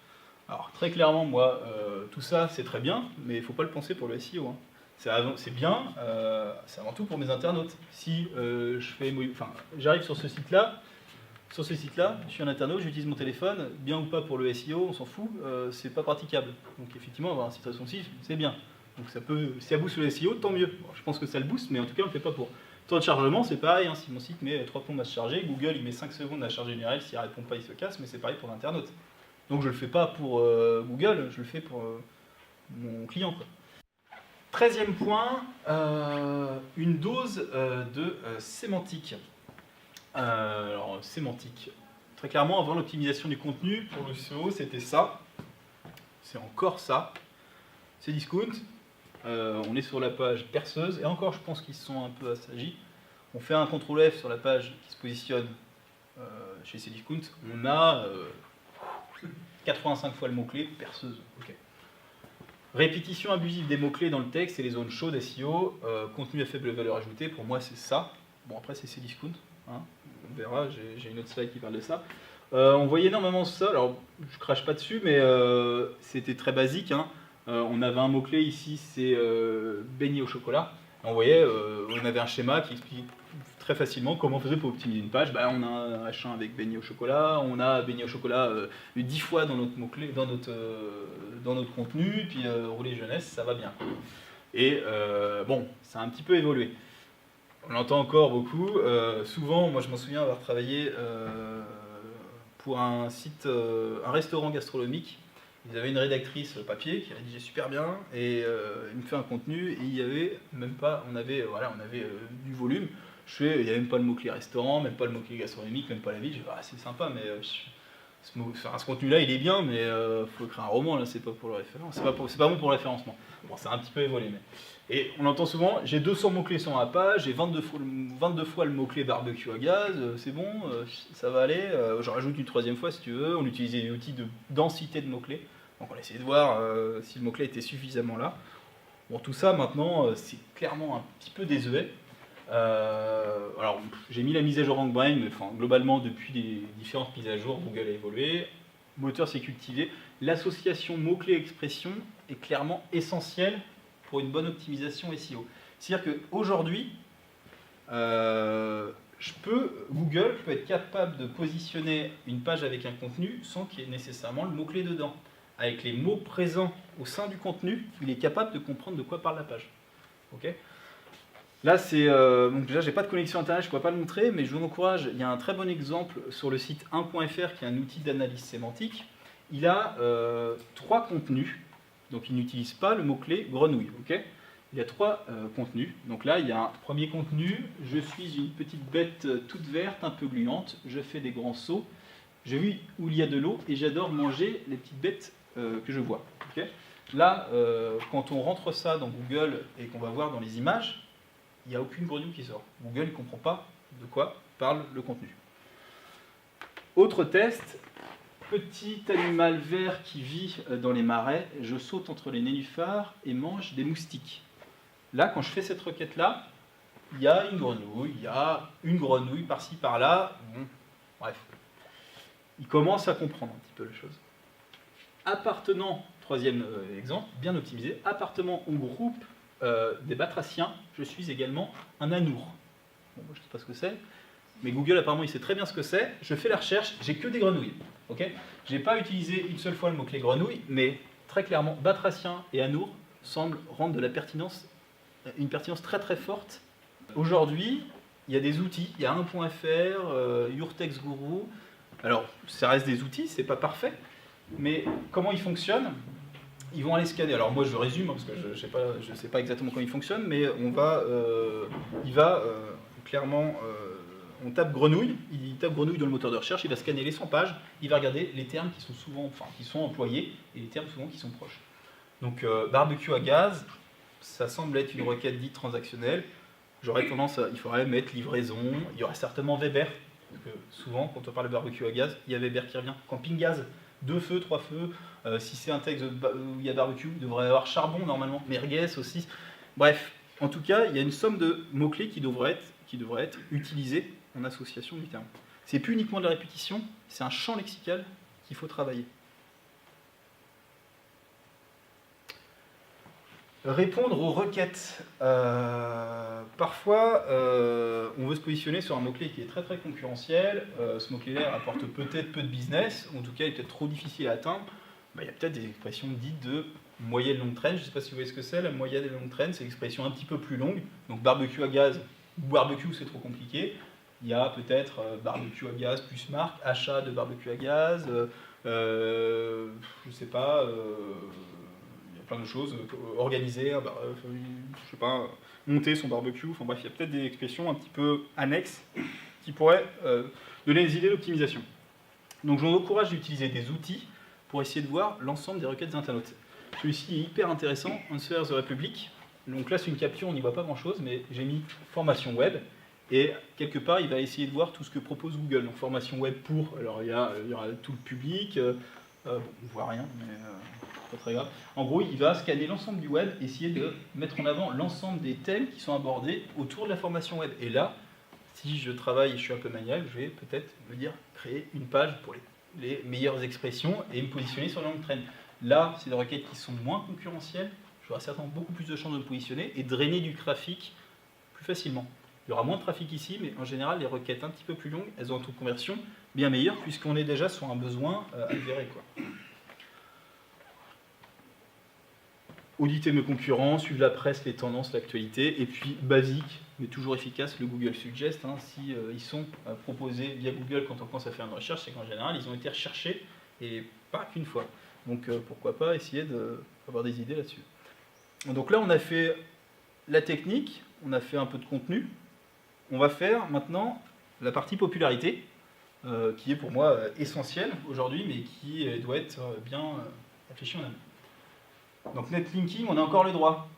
Alors très clairement, moi, tout ça, c'est très bien, mais il ne faut pas le penser pour le SEO. Hein. C'est bien, c'est avant tout pour mes internautes. Si j'arrive sur ce site-là, je suis un internaute, j'utilise mon téléphone, bien ou pas pour le SEO, on s'en fout, c'est pas praticable. Donc effectivement, avoir un site responsif, c'est bien. Donc ça peut, si ça booste le SEO, tant mieux. Bon, je pense que ça le booste, mais en tout cas, on ne le fait pas pour. Temps de chargement, c'est pareil, hein, si mon site met 3 plombes à se charger, Google il met 5 secondes à charger une URL, s'il ne répond pas, il se casse, mais c'est pareil pour l'internaute. Donc je ne le fais pas pour Google, je le fais pour mon client, quoi. 13e point, une dose de sémantique. Alors, sémantique. Très clairement, avant l'optimisation du contenu, pour le SEO, c'était ça. C'est encore ça. C'est discount. On est sur la page perceuse. Et encore, je pense qu'ils sont un peu assagis. On fait un CTRL F sur la page qui se positionne chez Cdiscount. On a 85 fois le mot-clé perceuse. Okay. Répétition abusive des mots-clés dans le texte et les zones chaudes SEO. Contenu à faible valeur ajoutée, pour moi, c'est ça. Bon, après, c'est Cdiscount. Hein. On verra, j'ai une autre slide qui parle de ça. On voyait énormément ça, alors je crache pas dessus, mais c'était très basique. Hein. On avait un mot-clé ici, c'est beignet au chocolat. On voyait, on avait un schéma qui explique très facilement comment on faisait pour optimiser une page. Ben, on a un H1 avec beignet au chocolat, on a beignet au chocolat 10 fois dans notre mot-clé, dans notre contenu, puis rouler jeunesse, ça va bien. Et bon, ça a un petit peu évolué. On l'entend encore beaucoup. Souvent, moi je m'en souviens avoir travaillé pour un site, un restaurant gastronomique. Ils avaient une rédactrice papier qui rédigeait super bien et il me fait un contenu et il y avait même pas, on avait du volume. Il n'y avait même pas le mot-clé restaurant, même pas le mot-clé gastronomique, même pas la ville. Je dis, c'est sympa, mais ce contenu-là il est bien, mais faut écrire un roman là, c'est pas pour le référence, c'est pas bon pour le référencement. Bon, ça a un petit peu évolué, mais. Et on entend souvent, j'ai 200 mots-clés sur la page, j'ai 22 fois le mot-clé barbecue à gaz, c'est bon, ça va aller. J'en rajoute une 3e fois si tu veux. On utilisait des outils de densité de mots-clés. Donc on a essayé de voir si le mot-clé était suffisamment là. Bon, tout ça maintenant, c'est clairement un petit peu désuet. Alors j'ai mis la mise à jour RankBrain, mais globalement depuis les différentes mises à jour, Google a évolué. Moteur s'est cultivé. L'association mots-clés-expression est clairement essentielle pour une bonne optimisation SEO. C'est-à-dire qu'aujourd'hui, Google peut être capable de positionner une page avec un contenu sans qu'il y ait nécessairement le mot-clé dedans. Avec les mots présents au sein du contenu, il est capable de comprendre de quoi parle la page. Okay. Là, donc déjà, j'ai pas de connexion internet, je ne pourrais pas le montrer, mais je vous encourage. Il y a un très bon exemple sur le site 1.fr qui est un outil d'analyse sémantique. Il a 3 contenus. Donc il n'utilise pas le mot-clé grenouille. Okay, il y a 3 contenus. Donc là, il y a un premier contenu. Je suis une petite bête toute verte, un peu gluante. Je fais des grands sauts. Je vis où il y a de l'eau et j'adore manger les petites bêtes que je vois. Okay, là, quand on rentre ça dans Google et qu'on va voir dans les images, il n'y a aucune grenouille qui sort. Google ne comprend pas de quoi parle le contenu. Autre test. Petit animal vert qui vit dans les marais, je saute entre les nénuphars et mange des moustiques. Là, quand je fais cette requête-là, il y a une grenouille par-ci, par-là. Bon, bref. Il commence à comprendre un petit peu les choses. Appartenant, 3e exemple, bien optimisé, appartenant au groupe des batraciens, je suis également un anour. Bon, je ne sais pas ce que c'est. Mais Google, apparemment, il sait très bien ce que c'est. Je fais la recherche, j'ai que des grenouilles. Okay, je n'ai pas utilisé une seule fois le mot-clé grenouille, mais très clairement, batracien et anour semblent rendre de la pertinence, une pertinence très très forte. Aujourd'hui, il y a des outils, il y a 1.fr, YourText Guru. Alors, ça reste des outils, c'est pas parfait, mais comment ils fonctionnent? Ils vont aller scanner. Alors moi, je résume, parce que je ne sais pas exactement comment ils fonctionnent, mais il va clairement... on tape grenouille, il tape grenouille dans le moteur de recherche, il va scanner les 100 pages, il va regarder les termes qui sont souvent, enfin, qui sont employés et les termes souvent qui sont proches. Donc barbecue à gaz, ça semble être une requête dite transactionnelle. J'aurais tendance à, il faudrait mettre livraison, il y aurait certainement Weber, parce que souvent quand on parle de barbecue à gaz, il y a Weber qui revient. Camping gaz, 2 feux, 3 feux, si c'est un texte où il y a barbecue, il devrait y avoir charbon normalement, merguez, saucisse, bref. En tout cas, il y a une somme de mots-clés qui devraient être utilisés en association du terme. C'est plus uniquement de la répétition, c'est un champ lexical qu'il faut travailler. Répondre aux requêtes. Parfois, on veut se positionner sur un mot-clé qui est très très concurrentiel. Ce mot-clé-là apporte peut-être peu de business, ou en tout cas il est peut-être trop difficile à atteindre. Il y a peut-être des expressions dites de moyenne longue traîne. Je ne sais pas si vous voyez ce que c'est, la moyenne et longue traîne, c'est l'expression un petit peu plus longue. Donc barbecue à gaz ou barbecue, c'est trop compliqué. Il y a peut-être barbecue à gaz plus marque, achat de barbecue à gaz, je ne sais pas. Plein de choses, organiser, je sais pas, monter son barbecue, enfin bref, il y a peut-être des expressions un petit peu annexes qui pourraient donner des idées d'optimisation. Donc je vous encourage d'utiliser des outils pour essayer de voir l'ensemble des requêtes internautes. Celui-ci est hyper intéressant, Answer the Republic. Donc là c'est une capture, on n'y voit pas grand-chose, mais j'ai mis formation web, et quelque part il va essayer de voir tout ce que propose Google. Donc formation web pour, alors il y aura tout le public, bon, on voit rien, mais... pas très grave. En gros, il va scanner l'ensemble du web, essayer de mettre en avant l'ensemble des thèmes qui sont abordés autour de la formation web. Et là, si je travaille et je suis un peu maniaque, je vais peut-être me dire créer une page pour les meilleures expressions et me positionner sur la longue traîne. Là, c'est des requêtes qui sont moins concurrentielles. J'aurai certainement beaucoup plus de chances de me positionner et drainer du trafic plus facilement. Il y aura moins de trafic ici, mais en général, les requêtes un petit peu plus longues, elles ont un taux de conversion bien meilleur puisqu'on est déjà sur un besoin avéré, quoi. Auditer mes concurrents, suivre la presse, les tendances, l'actualité, et puis basique, mais toujours efficace, le Google Suggest. Si ils sont proposés via Google quand on commence à faire une recherche, c'est qu'en général, ils ont été recherchés, et pas qu'une fois. Donc pourquoi pas essayer d'avoir des idées là-dessus. Donc là, on a fait la technique, on a fait un peu de contenu. On va faire maintenant la partie popularité, qui est pour moi essentielle aujourd'hui, mais qui doit être bien réfléchie en amont. Donc netlinking, on a encore le droit.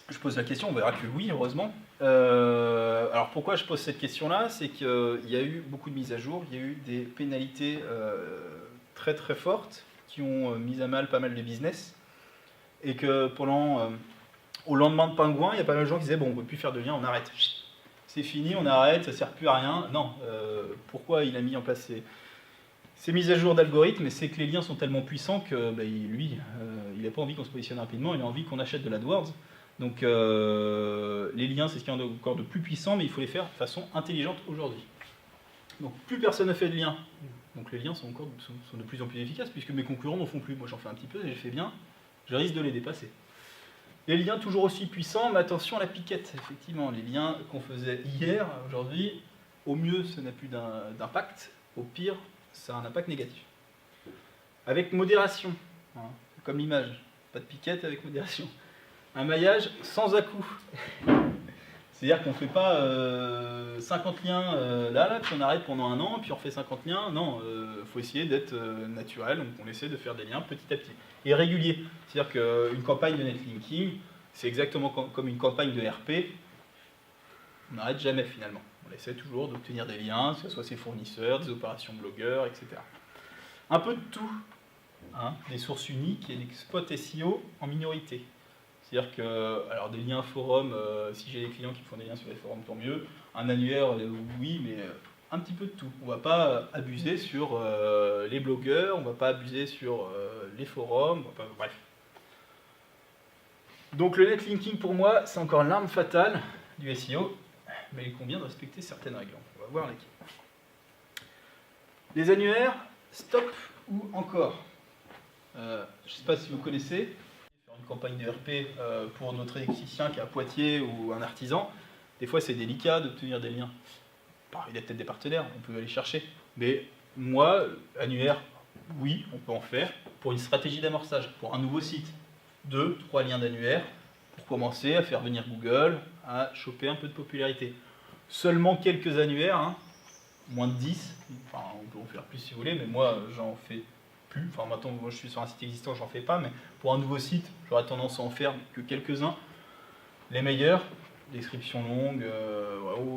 Je pose la question, on verra que oui, heureusement. Alors pourquoi je pose cette question-là? C'est qu'il y a eu beaucoup de mises à jour, il y a eu des pénalités très très fortes qui ont mis à mal pas mal de business. Et que au lendemain de Pingouin, il y a pas mal de gens qui disaient bon, on ne peut plus faire de lien, on arrête. C'est fini, on arrête, ça ne sert plus à rien. Non, pourquoi il a mis en place ces mises à jour d'algorithmes? C'est que les liens sont tellement puissants que lui, il n'a pas envie qu'on se positionne rapidement, il a envie qu'on achète de l'AdWords. Donc les liens, c'est ce qu'il y a encore de plus puissant, mais il faut les faire de façon intelligente aujourd'hui. Donc plus personne ne fait de liens, donc les liens sont de plus en plus efficaces, puisque mes concurrents n'en font plus. Moi j'en fais un petit peu, et je fais bien, je risque de les dépasser. Les liens toujours aussi puissants, mais attention à la piquette, effectivement. Les liens qu'on faisait hier, aujourd'hui, au mieux ça n'a plus d'impact, au pire ça a un impact négatif. Avec modération, comme l'image, pas de piquette avec modération. Un maillage sans à-coups. C'est-à-dire qu'on ne fait pas 50 liens là, puis on arrête pendant un an, puis on refait 50 liens. Non, il faut essayer d'être naturel, donc on essaie de faire des liens petit à petit. Et régulier. C'est-à-dire qu'une campagne de netlinking, c'est exactement comme une campagne de RP. On n'arrête jamais finalement. On essaie toujours d'obtenir des liens, que ce soit ses fournisseurs, des opérations blogueurs, etc. Un peu de tout. Des sources uniques et des spots SEO en minorité. C'est-à-dire que, alors des liens forums, si j'ai des clients qui font des liens sur les forums, tant mieux. Un annuaire, oui, mais un petit peu de tout. On ne va pas abuser sur les blogueurs, on ne va pas abuser sur les forums, bref. Donc le netlinking pour moi, c'est encore l'arme fatale du SEO, mais il convient de respecter certaines règles. On va voir lesquelles. Les annuaires, stop ou encore. Je ne sais pas si vous connaissez. Une campagne de RP pour notre électricien qui est à Poitiers ou un artisan, des fois c'est délicat d'obtenir des liens. Il y a peut-être des partenaires, on peut aller chercher. Mais moi, annuaire, oui, on peut en faire pour une stratégie d'amorçage, pour un nouveau site. 2-3 liens d'annuaire pour commencer à faire venir Google, à choper un peu de popularité. seulement quelques annuaires, hein, moins de 10, enfin on peut en faire plus si vous voulez, mais moi j'en fais plus, enfin maintenant moi je suis sur un site existant, j'en fais pas, mais pour un nouveau site, j'aurais tendance à en faire que quelques-uns, les meilleurs, description longue,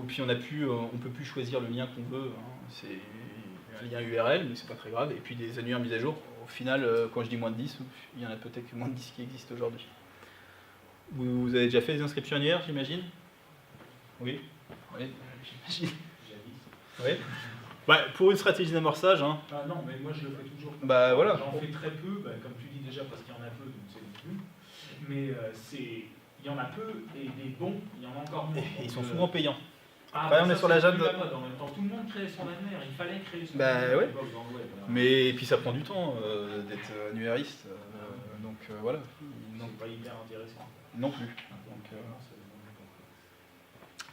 puis on peut plus choisir le lien qu'on veut, hein, c'est un lien URL, mais c'est pas très grave, et puis des annuaires mis à jour, au final quand je dis moins de 10, il y en a peut-être que moins de 10 qui existent aujourd'hui. Vous avez déjà fait des inscriptions annuaires, j'imagine? Oui. Oui, j'imagine. Oui. Bah, pour une stratégie d'amorçage, hein. Ah non, mais moi je le fais toujours. Bah voilà. J'en fais très peu, bah, comme tu dis déjà, parce qu'il y en a peu, donc c'est plus. Mais il y en a peu, et des bons, il y en a encore moins. Et ils sont souvent payants. Ah, Après, on est sur la Jade. En même temps, tout le monde crée son annuaire, il fallait créer son Bah annuaire. ouais. Dans le web, Mais et puis ça prend du temps d'être annuairiste, donc voilà. c'est pas hyper intéressant. Non plus.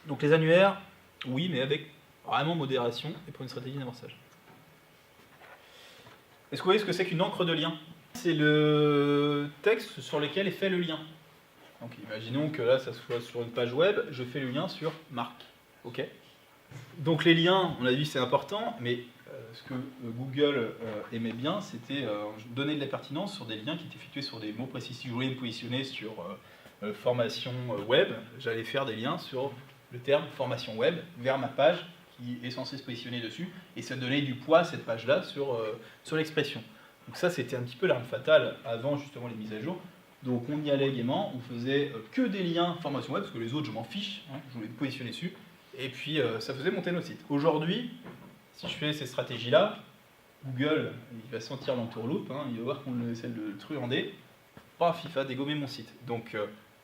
Donc les annuaires, oui, mais avec vraiment modération et pour une stratégie d'amorçage. Est-ce que vous voyez ce que c'est qu'une encre de lien? C'est le texte sur lequel est fait le lien. Donc imaginons que là, ça soit sur une page web, je fais le lien sur marque. Ok. Donc les liens, on a vu, c'est important, mais ce que Google aimait bien, c'était donner de la pertinence sur des liens qui étaient effectués sur des mots précis. Si je voulais me positionner sur formation web, j'allais faire des liens sur le terme formation web vers ma page qui est censée se positionner dessus, et ça donnait du poids à cette page-là sur l'expression. Donc ça, c'était un petit peu l'arme fatale avant justement les mises à jour. Donc on y allait gaiement, on faisait que des liens formation web, parce que les autres, je m'en fiche, hein, je voulais me positionner dessus, et puis ça faisait monter notre site. Aujourd'hui, si je fais ces stratégies-là, Google, il va sentir l'entourloupe, hein, il va voir qu'on essaie de le truander, paf, il va dégommer mon site. Donc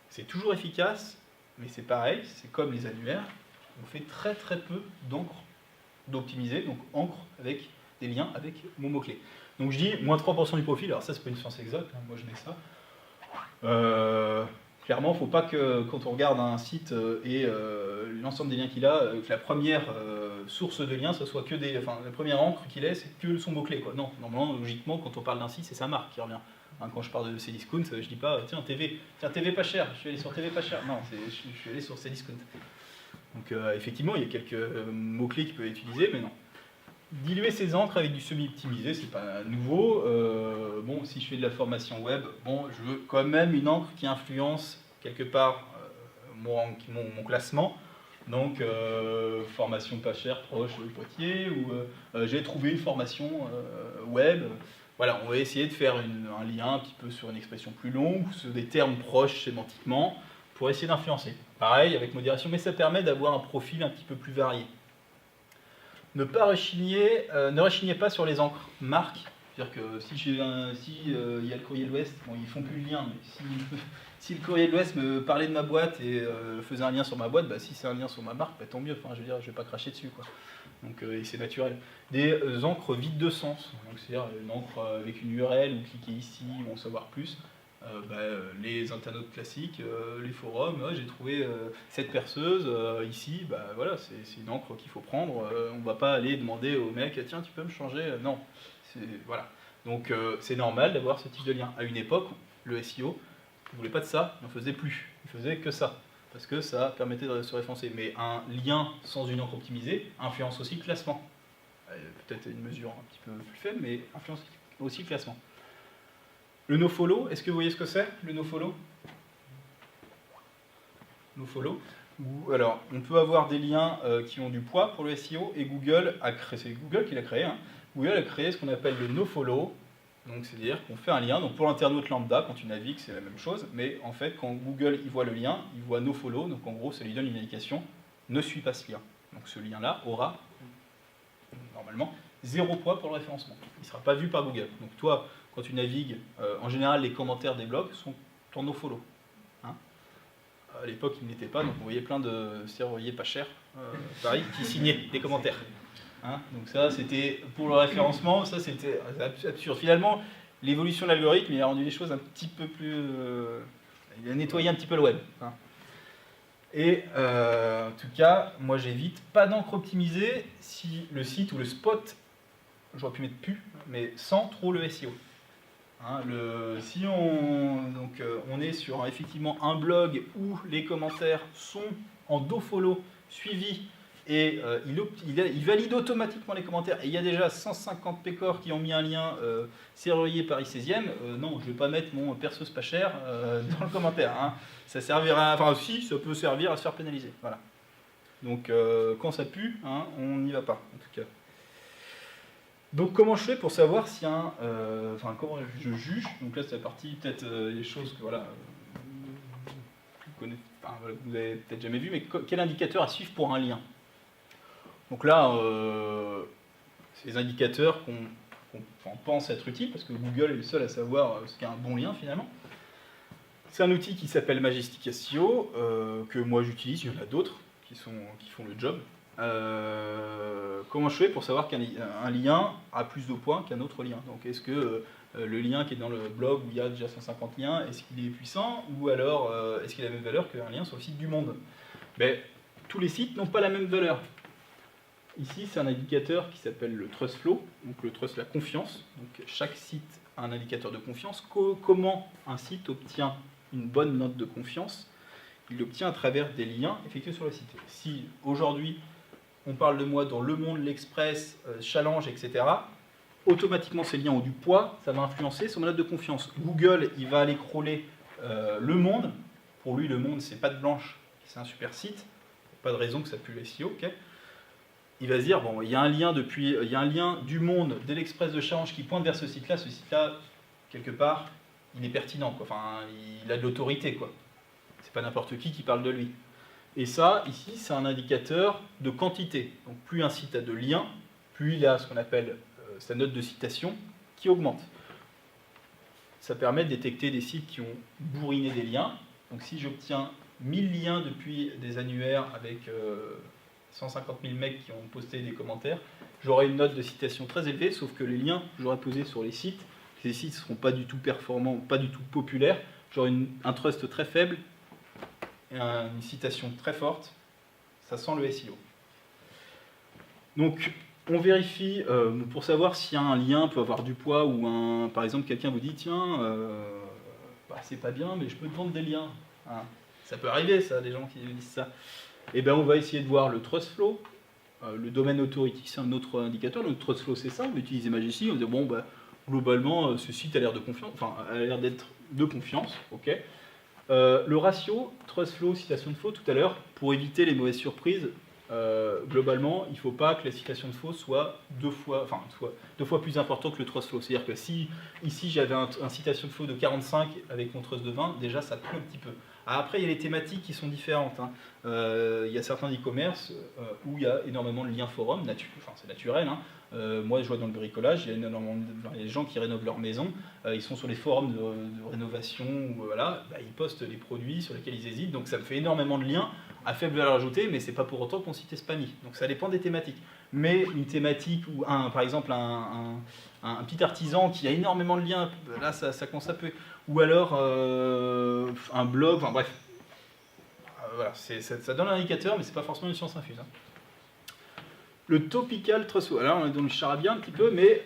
c'est toujours efficace, mais c'est pareil, c'est comme les annuaires, on fait très très peu d'encre d'optimiser, donc encre avec des liens avec mon mot-clé. Donc je dis moins 3% du profil, alors ça c'est pas une science exacte, hein, moi je mets ça. Clairement, il ne faut pas que quand on regarde un site et l'ensemble des liens qu'il a, que la première source de liens, ce soit que des. Enfin, la première encre qu'il ait, c'est que son mot-clé. Non, normalement, logiquement, quand on parle d'un site, c'est sa marque qui revient. Hein, quand je parle de Cdiscount, je ne dis pas tiens, TV pas cher, je suis allé sur TV pas cher. Non, je suis allé sur Cdiscount. Donc effectivement, il y a quelques mots-clés qui peuvent être utilisés, mais non. Diluer ces encres avec du semi-optimisé, c'est pas nouveau. Bon, si je fais de la formation web, bon, je veux quand même une encre qui influence quelque part mon classement. Donc, formation pas chère, proche de Poitiers, ou j'ai trouvé une formation web. Voilà, on va essayer de faire un lien un petit peu sur une expression plus longue, ou sur des termes proches sémantiquement, pour essayer d'influencer. Pareil, avec modération, mais ça permet d'avoir un profil un petit peu plus varié. Ne rechignez pas sur les encres marques. C'est-à-dire que si il y a le Courrier de l'Ouest, bon, ils font plus le lien, mais si le Courrier de l'Ouest me parlait de ma boîte et faisait un lien sur ma boîte, bah, si c'est un lien sur ma marque, bah, tant mieux. Enfin, je veux dire, je vais pas cracher dessus, quoi. Donc, et c'est naturel. Des encres vides de sens. Donc, c'est-à-dire une encre avec une URL, ou cliquez ici, ou en savoir plus. Les internautes classiques, les forums, j'ai trouvé cette perceuse ici, bah, voilà, c'est une encre qu'il faut prendre, on ne va pas aller demander au mec, tiens tu peux me changer, non, voilà. Donc c'est normal d'avoir ce type de lien. À une époque, le SEO ne voulait pas de ça, il n'en faisait plus, il faisait que ça, parce que ça permettait de se référencer. Mais un lien sans une encre optimisée influence aussi le classement. Peut-être une mesure un petit peu plus faible, mais influence aussi le classement. Le nofollow, est-ce que vous voyez ce que c'est, le nofollow? Nofollow. Alors, on peut avoir des liens qui ont du poids pour le SEO, et Google a créé, c'est Google qui l'a créé, hein. Google a créé ce qu'on appelle le nofollow. Donc, c'est-à-dire qu'on fait un lien. Donc, pour l'internaute lambda, quand tu navigues, c'est la même chose. Mais en fait, quand Google il voit le lien, il voit nofollow. Donc, en gros, ça lui donne une indication ne suis pas ce lien. Donc, ce lien-là aura, normalement, 0 poids pour le référencement. Il ne sera pas vu par Google. Donc, toi, quand tu navigues, en général, les commentaires des blogs sont en nofollow. Hein, à l'époque, ils n'étaient pas, donc on voyait plein de serveurs pas chers, pareil, qui signaient des commentaires. Hein, donc ça, c'était pour le référencement, ça c'était absurde. Finalement, l'évolution de l'algorithme, il a rendu les choses un petit peu plus... il a nettoyé un petit peu le web. Hein. Et en tout cas, moi j'évite pas d'encre optimisée si le site ou le spot, j'aurais pu mettre plus, mais sans trop le SEO. Hein, si on est sur effectivement un blog où les commentaires sont en dofollow suivis et il valide automatiquement les commentaires, et il y a déjà 150 pécores qui ont mis un lien serrurier Paris 16e, non, je ne vais pas mettre mon perso c'est pas cher dans le commentaire. Hein. Ça servira, enfin si, ça peut servir à se faire pénaliser. Voilà. Donc quand ça pue, hein, on n'y va pas, en tout cas. Donc comment je fais pour savoir si comment je juge, donc là c'est la partie peut-être les choses que voilà, vous avez peut-être jamais vu, mais quel indicateur à suivre pour un lien? Donc là, c'est les indicateurs qu'on pense être utiles, parce que Google est le seul à savoir ce qu'est un bon lien finalement. C'est un outil qui s'appelle Majestic SEO, que moi j'utilise, il y en a d'autres qui font le job. Comment je fais pour savoir qu'un lien a plus de points qu'un autre lien? Donc est-ce que le lien qui est dans le blog où il y a déjà 150 liens, est-ce qu'il est puissant, ou alors est-ce qu'il a la même valeur qu'un lien sur le site du Monde? Mais tous les sites n'ont pas la même valeur. Ici, c'est un indicateur qui s'appelle le Trust Flow, donc le trust, la confiance. Donc chaque site a un indicateur de confiance. Comment un site obtient une bonne note de confiance? Il l'obtient à travers des liens effectués sur le site. Si aujourd'hui on parle de moi dans Le Monde, l'Express, Challenge, etc., automatiquement ces liens ont du poids, ça va influencer sur ma note de confiance. Google, il va aller crawler Le Monde. Pour lui, Le Monde, c'est patte blanche, c'est un super site. Pas de raison que ça pue le SEO, ok. Il va se dire, bon, il y a un lien du Monde, de l'Express, de Challenge qui pointe vers ce site-là. Ce site-là, quelque part, il est pertinent, quoi. Enfin, il a de l'autorité, quoi. C'est pas n'importe qui parle de lui. Et ça, ici, c'est un indicateur de quantité. Donc plus un site a de liens, plus il a ce qu'on appelle sa note de citation qui augmente. Ça permet de détecter des sites qui ont bourriné des liens. Donc si j'obtiens 1000 liens depuis des annuaires avec 150 000 mecs qui ont posté des commentaires, j'aurai une note de citation très élevée, sauf que les liens que j'aurai posés sur les sites, ces sites ne seront pas du tout performants, pas du tout populaires, j'aurai un trust très faible, et une citation très forte, ça sent le SEO. Donc, on vérifie pour savoir si un lien peut avoir du poids ou par exemple, quelqu'un vous dit tiens, c'est pas bien, mais je peux te vendre des liens. Hein. Ça peut arriver, ça, des gens qui disent ça. Et bien, on va essayer de voir le Trust Flow, le Domain Authority, c'est un autre indicateur. Le Trust Flow, c'est ça, on va utiliser Majestic, on va dire bon, globalement, ce site a l'air de confiance, enfin, a l'air d'être de confiance, ok. Le ratio Trust Flow, citation de faux tout à l'heure, pour éviter les mauvaises surprises, globalement, il ne faut pas que la citation de faux soit deux fois plus important que le Trust Flow. C'est-à-dire que si ici j'avais un citation de faux de 45 avec mon Trust de 20, déjà ça pue un petit peu. Après, il y a les thématiques qui sont différentes. Hein. Il y a certains e-commerce où il y a énormément de liens forums, c'est naturel. Hein. Moi, je vois dans le bricolage, il y a des gens qui rénovent leur maison, ils sont sur les forums de rénovation, ils postent les produits sur lesquels ils hésitent, donc ça me fait énormément de liens à faible valeur ajoutée, mais c'est pas pour autant qu'on site est spammy. Donc ça dépend des thématiques. Mais une thématique où, par exemple, un petit artisan qui a énormément de liens, là ça commence à peu. Ou alors un blog, enfin bref. Voilà, ça donne un indicateur, mais c'est pas forcément une science infuse. Hein. Le topical trust flow. Alors on est dans le charabia un petit peu, mais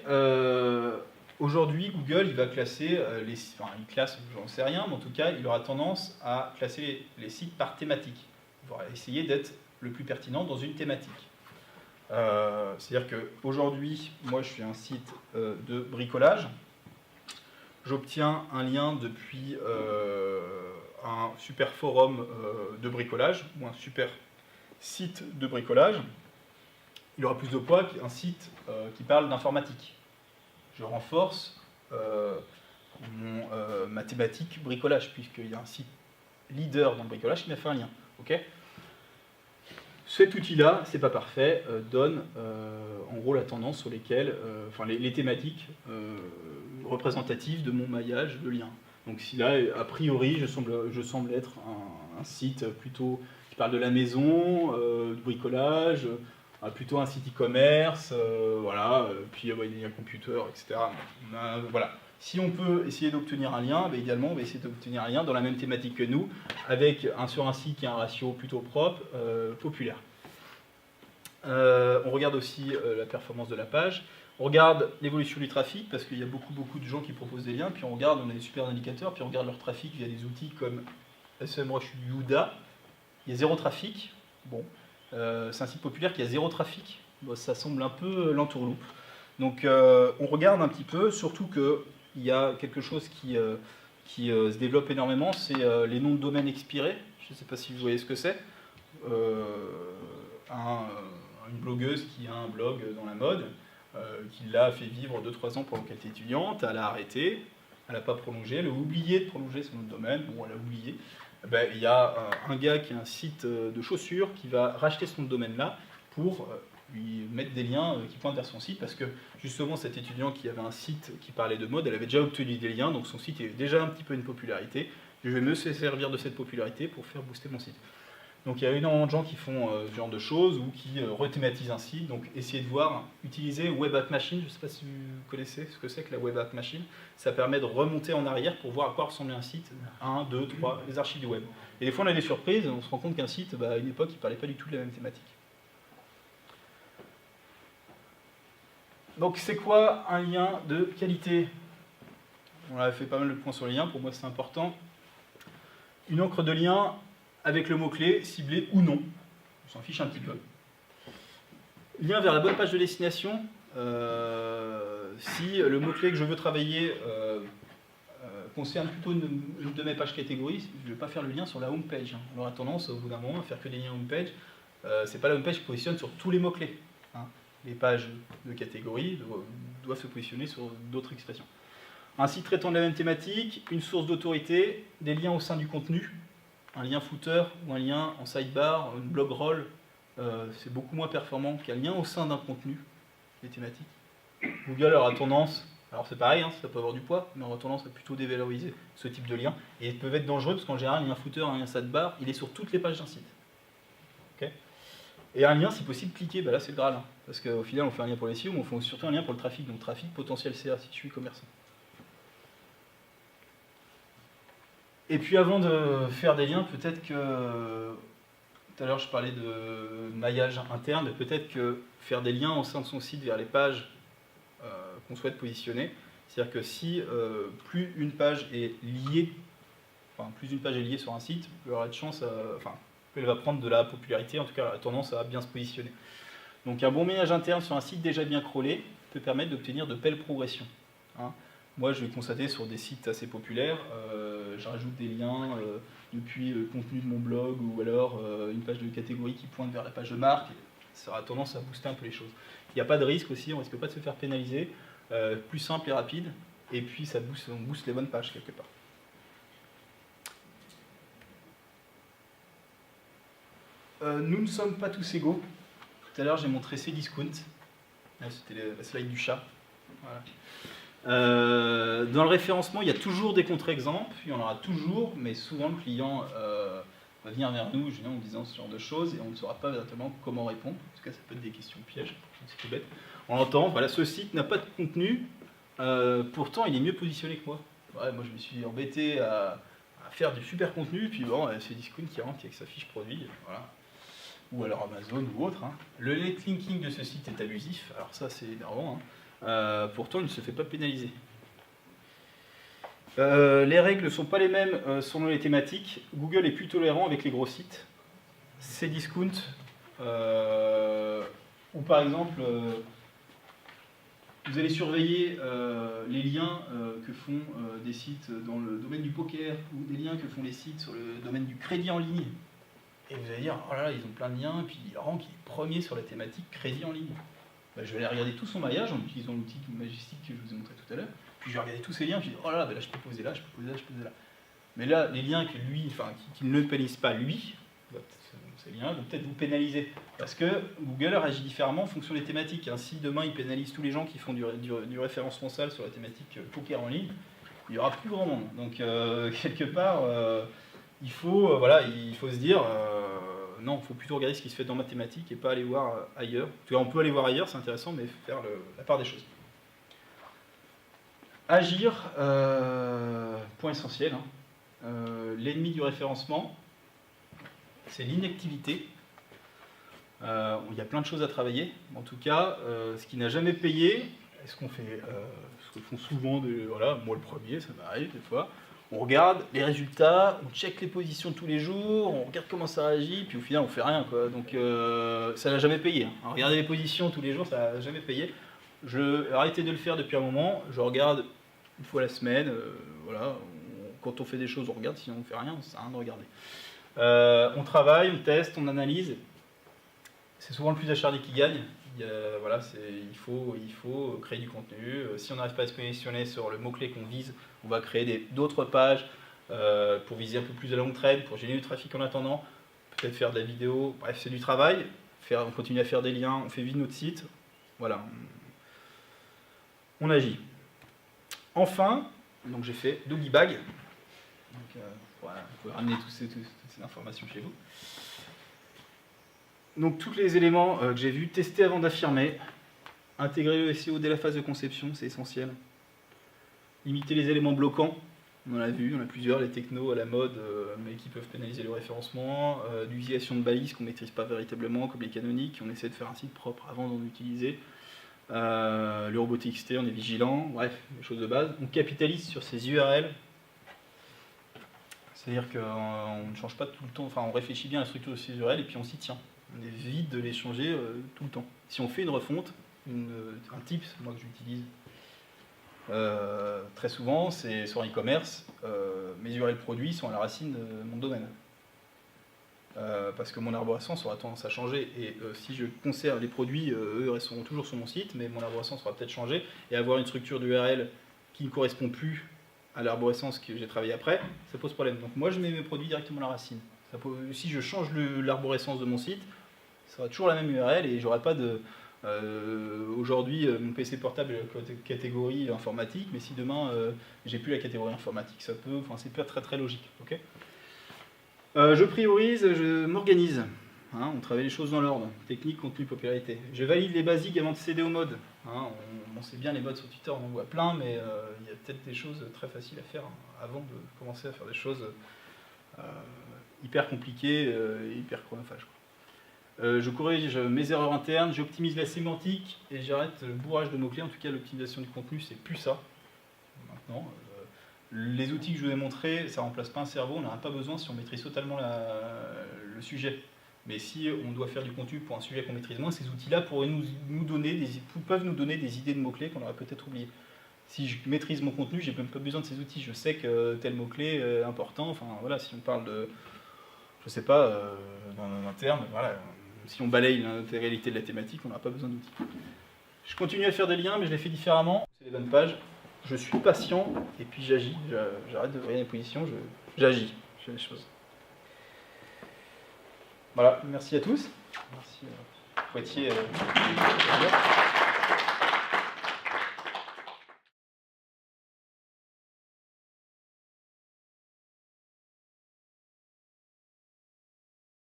aujourd'hui Google il va classer il classe, j'en sais rien, mais en tout cas il aura tendance à classer les sites par thématique. Il va essayer d'être le plus pertinent dans une thématique. C'est-à-dire qu'aujourd'hui, moi je suis un site de bricolage. J'obtiens un lien depuis un super forum de bricolage ou un super site de bricolage. Il aura plus de poids qu'un site qui parle d'informatique. Je renforce ma thématique bricolage, puisqu'il y a un site leader dans le bricolage qui m'a fait un lien. Okay. Cet outil-là, c'est pas parfait, donne en gros la tendance sur lesquelles, les thématiques représentatives de mon maillage de liens. Donc si là, a priori, je semble être un site plutôt qui parle de la maison, du bricolage, plutôt un site e-commerce, puis il y a un computer, etc. Voilà. Si on peut essayer d'obtenir un lien, idéalement, on va essayer d'obtenir un lien dans la même thématique que nous, sur un site qui a un ratio plutôt propre, populaire. On regarde aussi la performance de la page. On regarde l'évolution du trafic, parce qu'il y a beaucoup de gens qui proposent des liens, puis on a des super indicateurs, puis on regarde leur trafic via des outils comme SEMrush Youda. Il y a 0 trafic. Bon. c'est un site populaire qui a 0 trafic. Bon, ça semble un peu l'entourloupe. Donc on regarde un petit peu, surtout qu'il y a quelque chose qui se développe énormément, c'est les noms de domaine expirés. Je ne sais pas si vous voyez ce que c'est. Une blogueuse qui a un blog dans la mode, qui l'a fait vivre 2-3 ans pendant qu'elle était étudiante, elle a arrêté, elle n'a pas prolongé, elle a oublié de prolonger son nom de domaine, bon elle a oublié. Il y a un gars qui a un site de chaussures qui va racheter son domaine là pour lui mettre des liens qui pointent vers son site, parce que justement cet étudiant qui avait un site qui parlait de mode, elle avait déjà obtenu des liens, donc son site est déjà un petit peu une popularité. Je vais me servir de cette popularité pour faire booster mon site. Donc il y a énormément de gens qui font ce genre de choses ou qui rethématisent un site. Donc essayez de voir, utiliser Web App Machine. Je ne sais pas si vous connaissez ce que c'est que la Web App Machine. Ça permet de remonter en arrière pour voir à quoi ressemblait un site. 1, 2, 3, les archives du web. Et des fois on a des surprises, on se rend compte qu'un site, à une époque, il ne parlait pas du tout de la même thématique. Donc c'est quoi un lien de qualité? On a fait pas mal de points sur les liens, pour moi c'est important. Une encre de lien avec le mot-clé, ciblé ou non. On s'en fiche un petit peu. Lien vers la bonne page de destination. Si le mot-clé que je veux travailler concerne plutôt une de mes pages catégories, je ne vais pas faire le lien sur la home page. On aura tendance au bout d'un moment à faire que des liens home page. C'est pas la home page qui positionne sur tous les mots-clés. Les pages de catégorie doivent se positionner sur d'autres expressions. Un site traitant de la même thématique, une source d'autorité, des liens au sein du contenu, un lien footer ou un lien en sidebar, une blog roll, c'est beaucoup moins performant qu'un lien au sein d'un contenu, des thématiques. Google aura tendance, alors c'est pareil, ça peut avoir du poids, mais aura tendance à plutôt dévaloriser ce type de liens. Et ils peuvent être dangereux parce qu'en général, un lien footer, un lien sidebar, il est sur toutes les pages d'un site. Okay. Et un lien, si possible, cliquer, là c'est le Graal. Parce qu'au final, on fait un lien pour les SEO, mais on fait surtout un lien pour le trafic. Donc trafic potentiel CA si je suis commerçant. Et puis avant de faire des liens, peut-être que... Tout à l'heure, je parlais de maillage interne, peut-être que faire des liens au sein de son site vers les pages qu'on souhaite positionner. C'est-à-dire que si plus une page est liée, sur un site, plus elle aura de chance, plus elle va prendre de la popularité, en tout cas, elle a tendance à bien se positionner. Donc un bon maillage interne sur un site déjà bien crawlé peut permettre d'obtenir de belles progressions. Moi, je vais constater sur des sites assez populaires, je rajoute des liens depuis le contenu de mon blog ou alors une page de catégorie qui pointe vers la page de marque. Ça aura tendance à booster un peu les choses. Il n'y a pas de risque aussi, on ne risque pas de se faire pénaliser, plus simple et rapide, et puis on booste les bonnes pages quelque part. Nous ne sommes pas tous égaux. Tout à l'heure, j'ai montré Cdiscount. C'était la slide du chat. Voilà. Dans le référencement, il y a toujours des contre-exemples, il y en aura toujours, mais souvent le client va venir vers nous en disant ce genre de choses et on ne saura pas exactement comment répondre. En tout cas, ça peut être des questions pièges, c'est tout bête. On entend, voilà, ce site n'a pas de contenu, pourtant il est mieux positionné que moi. Ouais, moi je me suis embêté à faire du super contenu, puis bon, c'est Discount qui rentre avec sa fiche produit, voilà. Ou alors Amazon ou autre. Le late linking de ce site est abusif, alors ça c'est énervant. Pourtant, il ne se fait pas pénaliser. Les règles ne sont pas les mêmes selon les thématiques. Google est plus tolérant avec les gros sites. Cdiscount, ou par exemple, vous allez surveiller les liens que font des sites dans le domaine du poker ou des liens que font les sites sur le domaine du crédit en ligne. Et vous allez dire, oh là là, ils ont plein de liens, et puis Laurent qui est premier sur la thématique crédit en ligne. Je vais aller regarder tout son maillage en utilisant l'outil Majestic que je vous ai montré tout à l'heure. Puis je vais regarder tous ces liens, puis je dis, oh là là, là je peux poser là, je peux poser là, je peux poser là. Mais là, les liens que lui, qui ne pénalisent pas lui, ces liens vont peut-être vous pénaliser. Parce que Google réagit différemment en fonction des thématiques. Si demain il pénalise tous les gens qui font du référencement sale sur la thématique poker en ligne, il n'y aura plus grand monde. Donc quelque part, il faut se dire, non, il faut plutôt regarder ce qui se fait dans mathématiques et pas aller voir ailleurs. En tout cas, on peut aller voir ailleurs, c'est intéressant, mais faire la part des choses. Agir, point essentiel. L'ennemi du référencement, c'est l'inactivité. Il y a plein de choses à travailler. En tout cas, ce qui n'a jamais payé, est-ce qu'on fait, ce que font souvent, moi le premier, ça m'arrive des fois, on regarde les résultats, on check les positions tous les jours, on regarde comment ça réagit, puis au final on fait rien, quoi. Donc ça n'a jamais payé. Hein. Regarder les positions tous les jours, ça n'a jamais payé. J'ai arrêté de le faire depuis un moment, je regarde une fois la semaine, voilà. Quand on fait des choses, on regarde, sinon on fait rien, ça sert à rien de regarder. On travaille, on teste, on analyse. C'est souvent le plus acharné qui gagne. Voilà, il faut créer du contenu. Si on n'arrive pas à se positionner sur le mot-clé qu'on vise, on va créer d'autres pages pour viser un peu plus de longue traîne, pour générer du trafic en attendant, peut-être faire de la vidéo. Bref, c'est du travail. On continue à faire des liens, on fait vivre notre site. Voilà, on agit. Enfin, donc j'ai fait Doogybag. Donc voilà, vous pouvez ramener toutes ces informations chez vous. Donc tous les éléments que j'ai vus, tester avant d'affirmer, intégrer le SEO dès la phase de conception, c'est essentiel. Limiter les éléments bloquants, on en a vu, on a plusieurs, les technos à la mode, mais qui peuvent pénaliser le référencement, l'utilisation de balises qu'on ne maîtrise pas véritablement, comme les canoniques, on essaie de faire un site propre avant d'en utiliser. Le robot.txt, on est vigilant, bref, les choses de base. On capitalise sur ces URL, c'est-à-dire qu'on ne change pas tout le temps, enfin on réfléchit bien à la structure de ces URL et puis on s'y tient. On évite de les changer tout le temps. Si on fait une refonte, un tips, moi que j'utilise très souvent, c'est sur e-commerce, mes URL produits sont à la racine de mon domaine. Parce que mon arborescence aura tendance à changer et si je conserve les produits, eux resteront toujours sur mon site, mais mon arborescence aura peut-être changé et avoir une structure d'URL qui ne correspond plus à l'arborescence que j'ai travaillé après, ça pose problème. Donc moi je mets mes produits directement à la racine. Si je change l'arborescence de mon site, ça sera toujours la même URL et j'aurai pas de... aujourd'hui mon PC portable est la catégorie informatique, mais si demain j'ai plus la catégorie informatique, ça peut, enfin c'est pas très logique. Okay, je priorise, je m'organise. Hein, on travaille les choses dans l'ordre. Technique, contenu, popularité. Je valide les basiques avant de céder au mode. Hein, on sait bien les modes sur Twitter, on en voit plein, mais il y a peut-être des choses très faciles à faire avant de commencer à faire des choses hyper compliquées et hyper chronophages. Je corrige mes erreurs internes, j'optimise la sémantique et j'arrête le bourrage de mots-clés. En tout cas, l'optimisation du contenu, c'est plus ça. Maintenant, les outils que je vous ai montrés, ça ne remplace pas un cerveau, on n'en a pas besoin si on maîtrise totalement le sujet. Mais si on doit faire du contenu pour un sujet qu'on maîtrise moins, ces outils-là peuvent nous donner des idées de mots-clés qu'on aurait peut-être oubliées. Si je maîtrise mon contenu, j'ai même pas besoin de ces outils. Je sais que tel mot-clé est important. Enfin, voilà, si on parle de, je sais pas, d'un terme, voilà, si on balaye l'intégralité de la thématique, on n'aura pas besoin d'outils. Je continue à faire des liens, mais je les fais différemment. C'est les bonnes pages. Je suis patient et puis j'agis. J'arrête de varier les positions, j'agis. Je fais les choses. Voilà, merci à tous. Merci Poitiers.